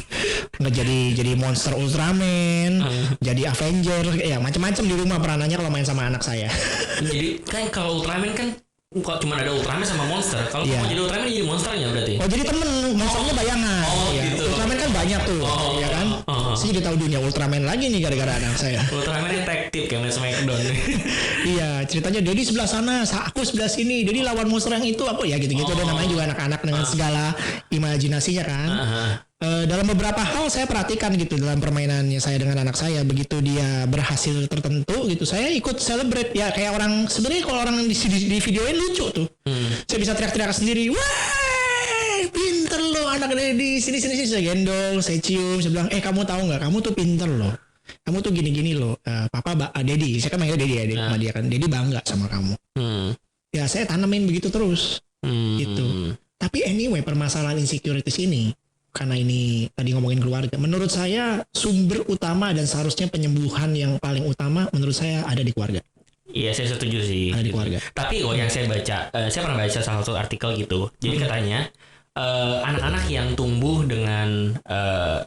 jadi monster Ultraman, jadi Avenger, ya macam-macam di rumah peranannya kalau main sama anak saya. Jadi kan kalau Ultraman kan kok cuma ada Ultraman sama monster. Kalau mau jadi Ultraman jadi monsternya berarti. Oh, jadi temen, monsternya bayangan. Ya. Gitu. Ultraman kan banyak tuh, ya kan? Saya jadi tahu dunia Ultraman lagi nih gara-gara anak saya. Ultraman detektif kayak Smackdown. Iya, ceritanya Dedi sebelah sana, aku sebelah sini. Dedi lawan monster yang itu apa ya gitu-gitu. Dan namanya juga anak-anak dengan segala imajinasinya kan. Dalam beberapa hal saya perhatikan gitu dalam permainannya saya dengan anak saya, begitu dia berhasil tertentu gitu, saya ikut celebrate ya, kayak orang sebenarnya kalau orang di videoin lucu tuh. Saya bisa teriak-teriak sendiri, wah pinter lo anak Dedi, sini saya gendong, saya cium, saya bilang kamu tahu nggak, kamu tuh pinter loh, kamu tuh gini lo, papa Dedi, saya kan manggil Dedi ya, sama dia kan, Dedi bangga sama kamu. Ya saya tanamin begitu terus gitu. Tapi anyway, permasalahan insecurities ini, karena ini tadi ngomongin keluarga, menurut saya sumber utama dan seharusnya penyembuhan yang paling utama menurut saya ada di keluarga. Iya, saya setuju sih. Ada di keluarga. Tapi yang saya baca, saya pernah baca salah satu artikel gitu. Jadi katanya anak-anak yang tumbuh dengan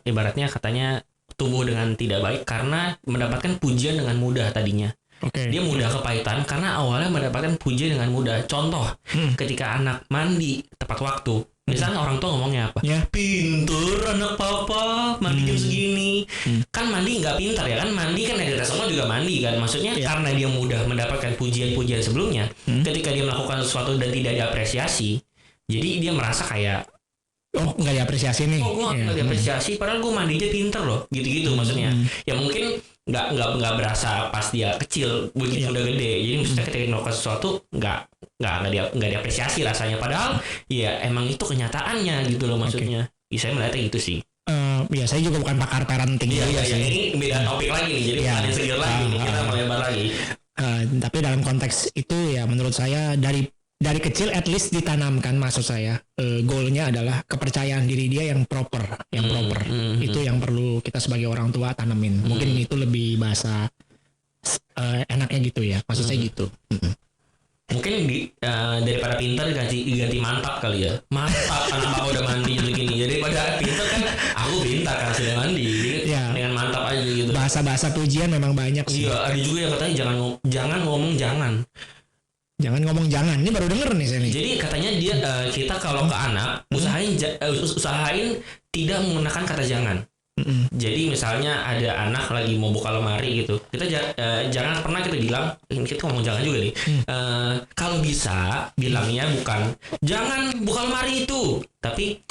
ibaratnya katanya tumbuh dengan tidak baik karena mendapatkan pujian dengan mudah tadinya. Oke. Dia mudah kepahitan karena awalnya mendapatkan pujian dengan mudah. Contoh, ketika anak mandi tepat waktu, misalnya orang tua ngomongnya apa? Ya. Pinter anak papa, mandi jam segini. Kan mandi nggak pintar ya kan? Mandi kan kita semua juga mandi kan. Maksudnya karena dia mudah mendapatkan pujian-pujian sebelumnya, ketika dia melakukan sesuatu dan tidak diapresiasi, jadi dia merasa kayak Oh, nggak diapresiasi nih. gue nggak diapresiasi, padahal gue mandinya pinter loh, gitu-gitu maksudnya. Ya mungkin nggak berasa pas dia kecil, begitu udah gede. Jadi maksudnya ketika melakukan sesuatu nggak diapresiasi rasanya. Padahal ya emang itu kenyataannya gitu loh maksudnya. Ya, saya melihatnya gitu sih. Ya saya juga bukan pakar parenting. Iya, juga sih. ini beda topik lagi nih. Jadi bukan insecure lagi nih, kita melebar lagi. Tapi dalam konteks itu ya menurut saya dari kecil at least ditanamkan, maksud saya goalnya adalah kepercayaan diri dia yang proper. Itu yang perlu kita sebagai orang tua tanemin. Mungkin itu lebih bahasa enaknya gitu ya, maksud saya gitu. Mungkin daripada pintar diganti mantap kali ya. Mantap anak aku udah mandi begini. Jadi pada pintar kan aku pintar kan sudah mandi. Jadi dengan mantap aja gitu. Bahasa-bahasa pujian memang banyak sih. Iya, ada juga yang katanya jangan ngomong jangan. Jangan ngomong jangan. Ini baru denger nih saya nih. Jadi katanya kita kalau ke anak usahain tidak menggunakan kata jangan. Jadi misalnya ada anak lagi mau buka lemari gitu, kita jangan pernah kita bilang, kita ngomong jangan juga nih. Kalau bisa bilangnya bukan jangan buka lemari itu, tapi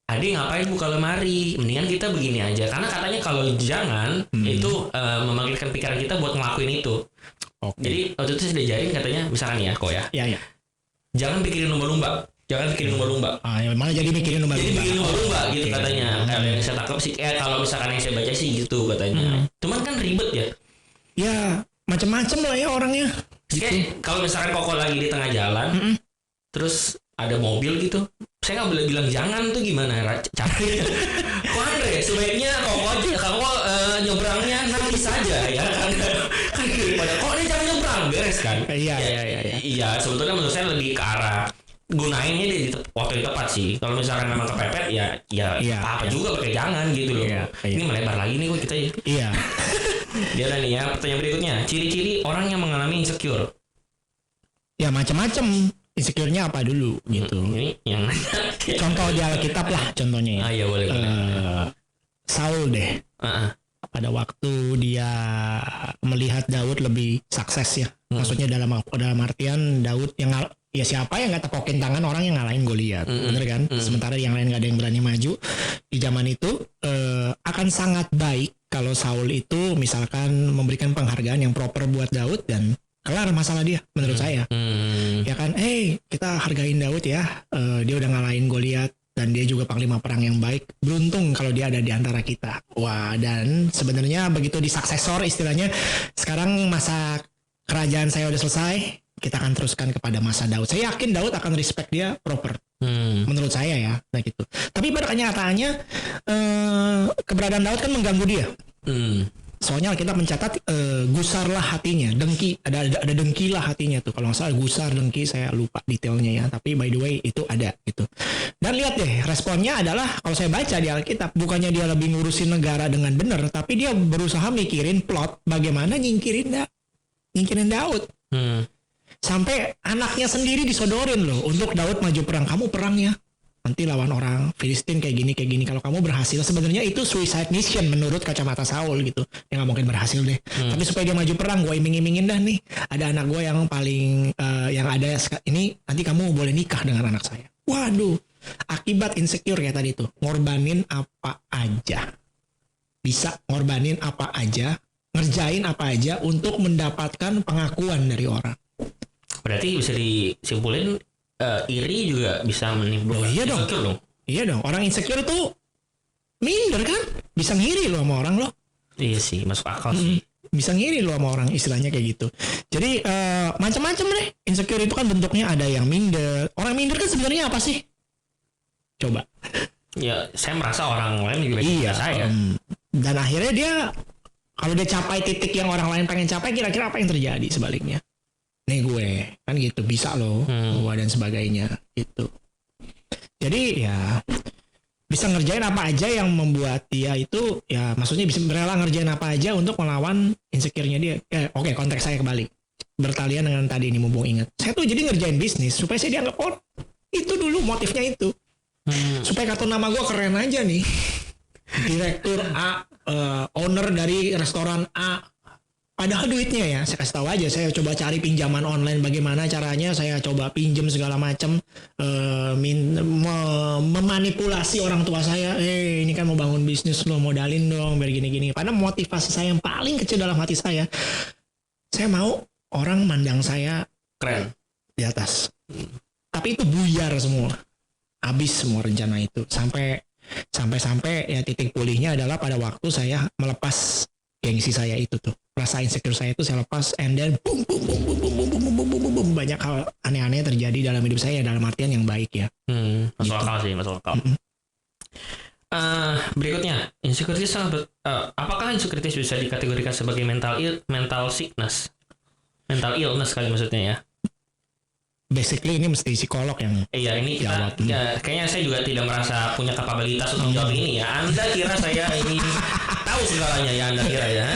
Ade ngapain buka lemari? Mendingan kita begini aja, karena katanya kalau jangan itu memanggilkan pikiran kita buat ngelakuin itu. Jadi waktu itu saya diajarin katanya, misalkan ya kok ya. Iya. Jangan pikirin lumba-lumba. Jangan pikirin lumba-lumba. Ya malah jadi mikirin lumba-lumba. Jadi bikin lumba-lumba gitu katanya. Kalau yang saya tangkap sih, kalau misalkan yang saya baca sih gitu katanya. Cuman kan ribet ya. Ya macam-macam lah ya orangnya. Kayak kalau misalkan Koko lagi di tengah jalan, terus ada mobil gitu, saya nggak boleh bilang jangan tuh gimana caranya? Kok Andre sebaiknya Koko nyebrangnya nanti saja ya kan daripada kok ini jangan nyebrang, beres kan? Iya, sebetulnya menurut saya lebih ke arah gunainnya di waktu yang tepat sih. Kalau misalkan memang kepepet ya apa juga pakai jangan gitu loh. Ini melebar lagi nih kita ya. Iya. Dia nih ya, pertanyaan berikutnya, ciri-ciri orang yang mengalami insecure. Ya macam-macam. Insecure-nya apa dulu gitu. Ini yang contoh di Alkitab lah contohnya ya. Iya boleh. Saul deh. Pada waktu dia melihat Daud lebih sukses ya. Maksudnya dalam artian Daud yang ya siapa yang nggak tepokin tangan orang yang ngalahin Goliat, bener kan? Sementara yang lain nggak ada yang berani maju di zaman itu. Akan sangat baik kalau Saul itu misalkan memberikan penghargaan yang proper buat Daud dan kelar masalah dia menurut saya. Ya kan, kita hargain Daud ya, dia udah ngalahin Goliat dan dia juga panglima perang yang baik. Beruntung kalau dia ada di antara kita. Wah, dan sebenarnya begitu di suksesor istilahnya, sekarang masa kerajaan saya udah selesai, kita akan teruskan kepada masa Daud. Saya yakin Daud akan respect dia proper. Menurut saya ya, nah gitu. Tapi pada kenyataannya keberadaan Daud kan mengganggu dia. Soalnya kita mencatat gusarlah hatinya, dengki, ada dengkilah hatinya tuh. Kalau nggak salah gusar, dengki, saya lupa detailnya ya. Tapi by the way itu ada gitu. Dan lihat deh, responnya adalah kalau saya baca di Alkitab, bukannya dia lebih ngurusin negara dengan benar, tapi dia berusaha mikirin plot bagaimana nyingkirin Daud. Sampai anaknya sendiri disodorin loh untuk Daud maju perang. Kamu perang ya, nanti lawan orang Filistin kayak gini. Kalau kamu berhasil, sebenarnya itu suicide mission menurut kacamata Saul gitu. Ya nggak mungkin berhasil deh. Tapi supaya dia maju perang, gue iming-imingin dah nih. Ada anak gue yang paling yang ada ini, nanti kamu boleh nikah dengan anak saya. Waduh, akibat insecure kayak tadi tuh, ngorbanin apa aja, bisa ngorbanin apa aja, ngerjain apa aja untuk mendapatkan pengakuan dari orang. Berarti bisa disimpulin iri juga bisa menimbulkan insecure dong. Iya dong. Orang insecure itu minder kan, bisa ngiri lo sama orang lo. Iya sih, masuk akal sih. Bisa ngiri lo sama orang, istilahnya kayak gitu. Jadi macam-macam deh. Insecure itu kan bentuknya ada yang minder. Orang minder kan sebenarnya apa sih? Coba. Ya, saya merasa orang lain juga saya. Dan akhirnya dia kalau dia capai titik yang orang lain pengen capai, kira-kira apa yang terjadi sebaliknya? Nih gue kan gitu, bisa loh, dan sebagainya gitu. Jadi ya bisa ngerjain apa aja yang membuat dia itu ya maksudnya bisa rela ngerjain apa aja untuk melawan insecure-nya dia. Oke, konteks saya kebalik. Bertalian dengan tadi ini mumpung ingat. Saya tuh jadi ngerjain bisnis supaya saya dianggap orang. Itu dulu motifnya itu. Supaya kartu nama gue keren aja nih. Direktur A, owner dari restoran A. Padahal duitnya ya, saya kasih tahu aja, saya coba cari pinjaman online bagaimana caranya, saya coba pinjam segala macam, memanipulasi orang tua saya, ini kan mau bangun bisnis lo, modalin dong, biar gini-gini. Padahal motivasi saya yang paling kecil dalam hati saya mau orang mandang saya Keren. di atas. Tapi itu buyar semua, habis semua rencana itu, sampai ya titik pulihnya adalah pada waktu saya melepas gengsi saya itu tuh. Rasa insecure saya itu saya lepas, and then boom, banyak hal aneh-aneh terjadi dalam hidup saya, dalam artian yang baik ya. Masuk akal sih, masuk akal. Berikutnya, insecurities apakah insecurities bisa dikategorikan sebagai mental sickness? Mental illness kali maksudnya ya. Basically ini mesti psikolog yang Iya, ini kita, kayaknya saya juga tidak merasa punya kapabilitas untuk jawab ini ya. Anda kira saya ini tahu segalanya ya, Anda kira ya.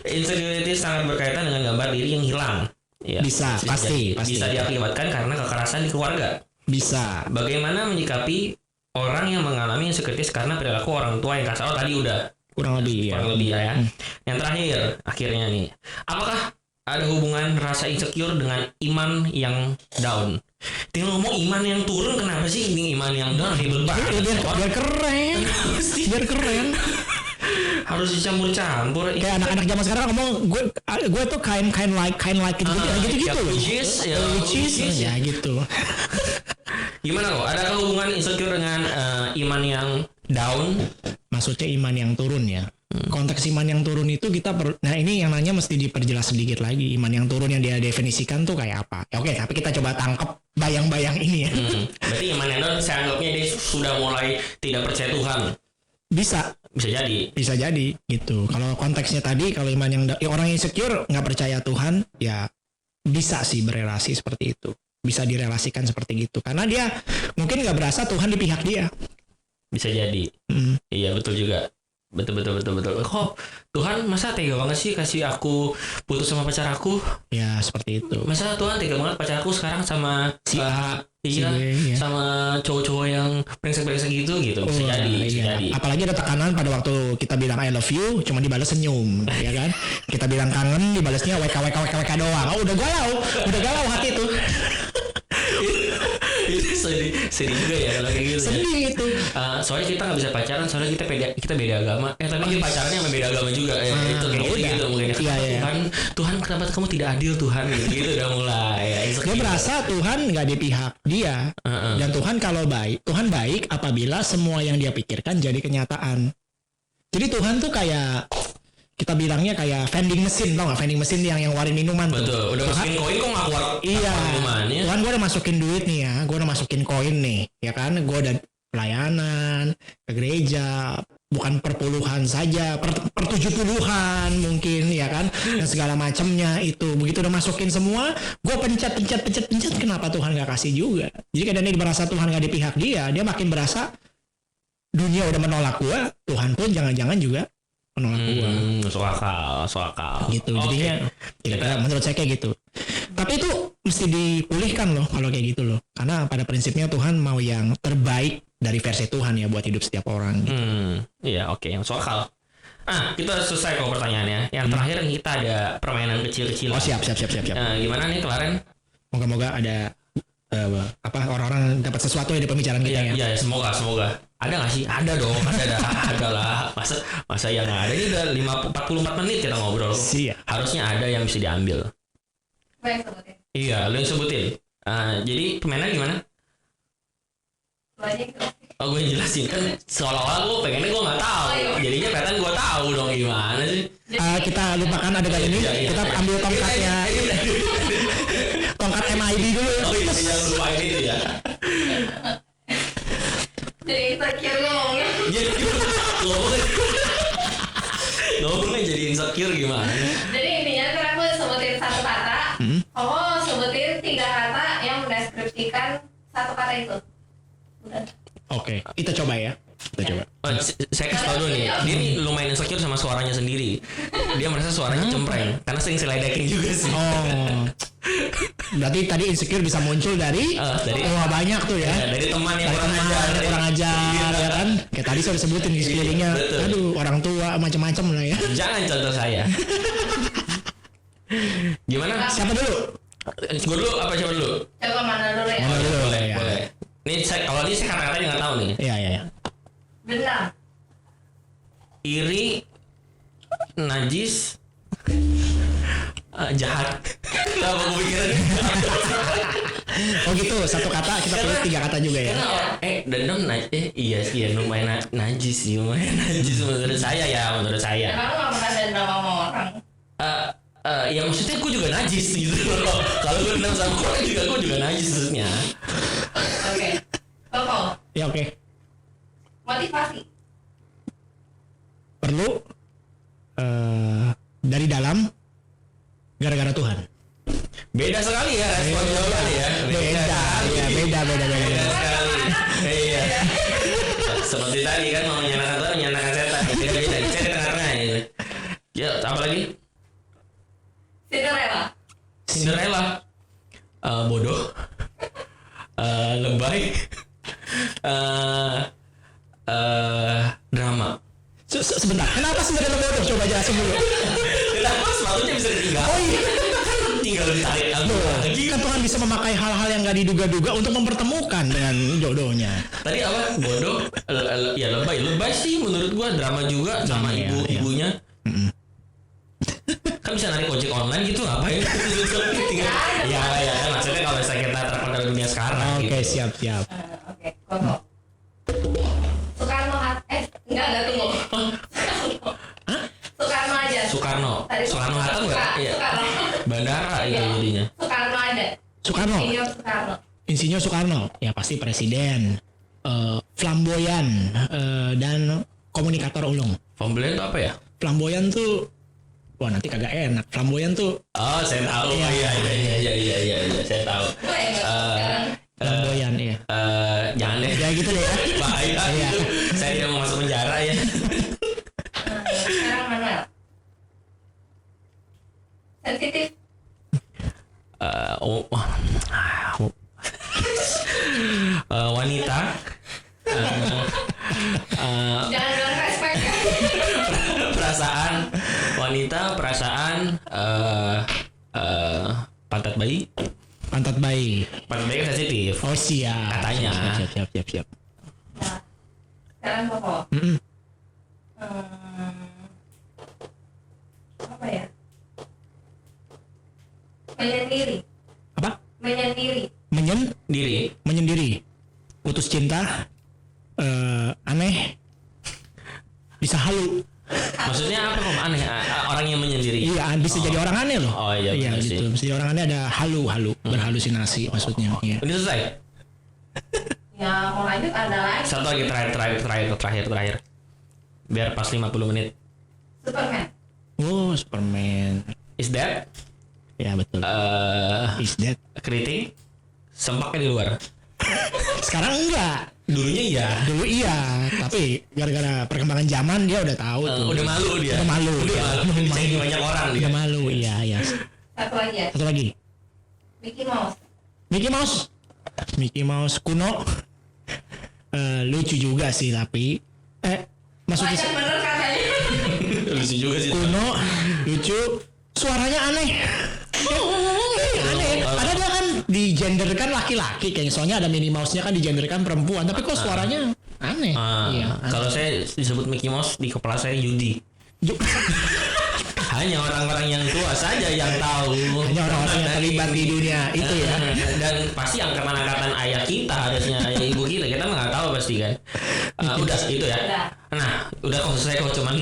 Insecurity sangat berkaitan dengan gambar diri yang hilang. Ya, bisa, pasti. Bisa diakibatkan karena kekerasan di keluarga. Bisa. Bagaimana menyikapi orang yang mengalami insecurities karena perilaku orang tua yang kasar? Tadi udah kurang lebih ya. Yang terakhir, akhirnya nih, apakah ada hubungan rasa insecure dengan iman yang down? Tinggal ngomong iman yang turun, kenapa sih ini iman yang down? Ribet banget. Biar keren. Harus dicampur-campur. Kayak anak-anak zaman sekarang ngomong gue tuh kind like gitu ya gitu. Gimana kok? Ada hubungan insecure dengan iman yang down? Maksudnya iman yang turun ya. Konteks iman yang turun itu nah ini yang nanya mesti diperjelas sedikit lagi. Iman yang turun yang dia definisikan tuh kayak apa? Ya, oke, tapi kita coba tangkap bayang-bayang ini ya. Berarti iman yang down saya anggapnya dia sudah mulai tidak percaya Tuhan. Bisa jadi gitu. Kalau konteksnya tadi, kalau iman yang orang insecure nggak percaya Tuhan, ya bisa sih berelasi seperti itu, bisa direlasikan seperti gitu, karena dia mungkin nggak berasa Tuhan di pihak dia. Bisa jadi. Iya, betul juga. Betul. Kok Tuhan masa tega banget sih kasih aku putus sama pacar aku? Ya seperti itu. Masa Tuhan tega banget pacar aku sekarang sama si A, iya, ya. Sama cowok-cowok yang brengsek-brengsek gitu. Bisa jadi. Apalagi ada tekanan pada waktu kita bilang I love you, cuma dibalas senyum, ya kan? Kita bilang kangen, dibalasnya WK doang. Oh, udah galau hati itu. Itu sedih juga ya kalau kayak gitu. Sedih ya. itu. Soalnya kita nggak bisa pacaran, soalnya kita beda agama. Tapi dia pacarnya sama beda agama juga. Itu kayak gitu mungkin. Iya. Tuhan kenapa kamu tidak adil Tuhan? Gitu udah mulai. Ya, dia merasa Tuhan nggak di pihak dia. Dan Tuhan Tuhan baik apabila semua yang dia pikirkan jadi kenyataan. Jadi Tuhan tuh kayak kita bilangnya kayak vending mesin, tau gak? Vending mesin yang warin minuman. Betul. Udah masukin koin kok gak keluar minumannya. Tuhan gue udah masukin duit nih ya, gue udah masukin koin nih, ya kan? Gue udah pelayanan ke gereja, bukan perpuluhan saja, per 70-an mungkin, ya kan? Dan segala macamnya itu. Begitu udah masukin semua, gue pencet, kenapa Tuhan gak kasih juga? Jadi kadang dia merasa Tuhan gak di pihak dia makin berasa dunia udah menolak gue, Tuhan pun jangan-jangan juga menolak gua. Masuk akal. Gitu. Jadinya kira-kira menurut saya kayak gitu. Tapi itu mesti dipulihkan loh kalau kayak gitu loh. Karena pada prinsipnya Tuhan mau yang terbaik dari versi Tuhan ya buat hidup setiap orang gitu. Iya, oke. Masuk akal. Kita selesai kok pertanyaannya. Yang terakhir kita ada permainan kecil-kecilan. Oh, siap. Gimana nih kemarin? Moga-moga ada orang-orang dapat sesuatu dari pembicaraan kita ya. Iya, semoga. Ada nggak sih? Ada dong, ada lah. Masa yang nggak ada? Ini udah 44 menit kita ngobrol. Harusnya ada yang bisa diambil. Gue yang sebutin. Iya, lu yang sebutin. Jadi permainan gimana? Banyak tuh. Oh, gue jelasin kan seolah-olah gue pengennya gue nggak tahu. Jadinya kelihatan gue tahu dong gimana sih? Kita lupakan adegan ini. Kita ambil tongkatnya. Tongkat MIB dulu. Oh iya, jangan lupa ini ya. Jadi insecure ngomongnya. Ngomongnya jadi insecure gimana? Jadi intinya kan aku sebutin satu kata. Kamu sebutin 3 kata yang mendeskripsikan satu kata itu. Udah. Oke, kita coba ya. Kita coba. Saya kasih tau dulu nih, dia nih lumayan insecure sama suaranya sendiri. Dia merasa suaranya cempreng karena sering seledekin juga sih. Oh. Berarti tadi insecure bisa muncul dari wah banyak tuh ya. Ya, dari teman yang Dari kurang teman ajar, yang kurang ajar ya kan. Kayak tadi saya sebutin di sekelilingnya. Betul. Aduh, orang tua macam-macam lah ya. Jangan contoh saya. Gimana? Siapa dulu? Gue dulu apa siapa dulu? Coba mana dulu ya? Mana dulu? Boleh, Ya. boleh. Nih kalau ini saya kata-katanya nggak tahu nih. Iya, iya, iya. Dendam. Iri, najis, jahat. Kenapa gue pikiran? Oh gitu, satu kata kita pilih 3 kata juga ya. Dendam iya sih ya lumayan najis sih, lumayan najis menurut saya ya, menurut Ya saya. kamu nggak pernah dendam sama orang. Ya maksudnya gue juga najis gitu loh. Kalau gue dendam sama orang juga gue juga najis maksudnya. Oke. Koko. Ya oke. Motivasi. Perlu dari dalam gara-gara Tuhan. Beda sekali ya respon jawabannya ya. Beda, ya beda. Beda sekali. Iya. Seperti tadi kan mau menyalahkan Tuhan, menyalahkan setan. Beda. Saya di tengah-tengah gitu. Ya, apa lagi? Cinderella. Cinderella. Bodoh. Lebay. Drama. Sebentar, kenapa sebenarnya bodoh? Coba jelasin dulu. Kenapa sepatunya bisa ditinggal? Oh iya. Tinggal ditarik lagi. Kan Tuhan bisa memakai hal-hal yang gak diduga-duga untuk mempertemukan dengan jodohnya. Tadi apa? Bodoh. Ya lebay sih menurut gua, drama juga sama Drama, iya. ibunya. Kan bisa narik ojek online gitu ngapain? Ya kan maksudnya kalau misalnya kita terkenal dunia sekarang. Oke, gitu. siap. Oke. Koko. Soekarno enggak tunggu. Soekarno aja. Soekarno Tadi Hatta enggak? Iya. Soekarno. Bandara itu jadinya. Soekarno ada. Soekarno. Insinyur Soekarno. Insinyur Soekarno, ya pasti presiden, flamboyan, dan komunikator ulung. Pembelian itu apa ya? Flamboyan tuh, wah nanti kagak enak. Flamboyan tuh Oh, saya tahu. Iya. Iya, saya tahu. Gue yang sekarang. flamboyan, iya. Jangan deh. Ya gitu deh ya. Bahaya Iya. gitu. Saya tidak mau masuk penjara ya. Sekarang Manuel. Sensitif. Wanita. Jangan bilang respect. Perasaan wanita, pantat bayi. Pantat bayi. Pantat bayi kan sensitif. Oh siap. Katanya. Siap. Nah, sekarang Koko. Apa ya? Menyendiri. Apa? Menyendiri. Menyendiri. Putus cinta. Aneh. Bisa halu. Maksudnya apa kok aneh? Orang yang menyendiri. Iya, bisa jadi orang aneh loh. Oh iya, benar sih. gitu. Bisa jadi orang aneh, ada halu, berhalusinasi maksudnya. Iya. Ini selesai. Ya mau lanjut ada lagi. Satu lagi terakhir. Biar pas 50 menit. Superman. Oh, Superman. Is that? Ya betul. Is that? Keriting. Sempaknya di luar. Sekarang enggak. Dulunya iya. Dulu iya, tapi gara-gara perkembangan zaman dia udah tahu tuh. Udah malu dia. Udah malu. Disaingi banyak orang dia. Udah malu, iya. Satu lagi ya. Satu lagi. Mickey Mouse. Mickey Mouse kuno. Lucu juga sih tapi maksudnya Banyak bener katanya. Lucu juga sih. kuno, lucu, suaranya aneh. Aneh. Padahal dia kan digenderkan laki-laki kayaknya. Soalnya ada Minnie Mouse-nya kan digenderkan perempuan, tapi kok suaranya aneh. Iya. Kalau saya disebut Mickey Mouse di kepala saya Yudi. Hanya orang-orang yang tua saja yang tahu. Hanya orang-orang yang terlibat di dunia itu ya. Dan pasti angkatan-angkatan ayah kita harusnya, ayah ibu kita mah nggak tahu pasti kan. Udah itu ya. Udah. Nah, udah kok selesai kok, cuman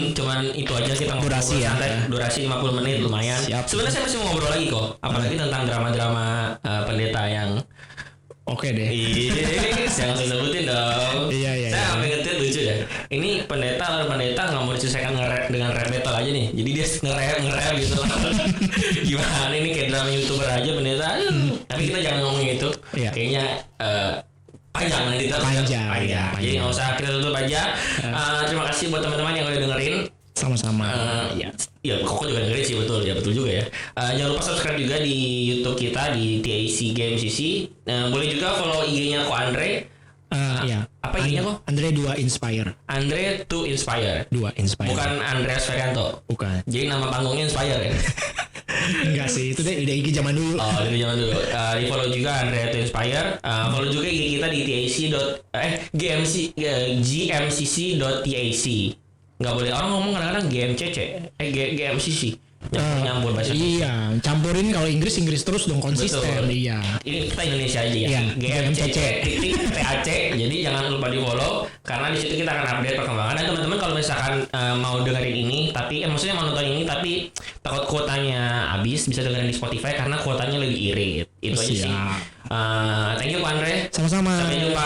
itu aja kita ngobrol Durasi ya. santai. Durasi 50 menit lumayan. Siap. Sebenarnya saya masih mau ngobrol lagi kok, apalagi tentang drama-drama pendeta yang Oke deh. jangan saya sebutin dong. Iya. Saya sampai nge-tweet lucu deh. Ini pendeta nggak mau diselesaikan dengan rap metal aja nih. Jadi dia nge-rap gitu. Gimana ini kayak drama YouTuber aja pendeta. Tapi kita jangan ngomong itu. Iya. Kayaknya panjang nanti kita Panjang, jadi ya, panjang. nggak usah, kita tutup aja. Terima kasih buat teman-teman yang udah dengerin. Sama-sama. Ya, kok juga dengerin sih, betul juga ya. Jangan lupa subscribe juga di YouTube kita di TAC Game CC. Boleh juga follow IG-nya Ko Andre. Ya. Apa IG-nya kok? Andre 2 Inspire. Andre to Inspire. 2 Inspire. Bukan Andreas Ferianto. Bukan. Jadi nama panggungnya Inspire ya. Enggak sih, itu deh udah IG zaman dulu. Oh, dari zaman dulu. Di follow juga Andrea to Inspire. Follow juga IG kita di gmcc.tac. Nggak boleh orang ngomong kadang-kadang GMCC, GMCC. Nyambur bahasa. Iya, campurin kalau Inggris terus dong, konsisten. Betul. Iya. Ini kita Indonesia aja ya. Iya, GMCC GMCC. TAC. Jadi jangan lupa di follow karena di situ kita akan update perkembangan. Dan teman-teman kalau misalkan mau dengerin ini tapi maksudnya mau nonton ini tapi takut kuotanya habis, bisa dengerin di Spotify karena kuotanya lebih irit. Itu aja sih. Siap. Thank you Pak Andre. Sama-sama. Sampai jumpa.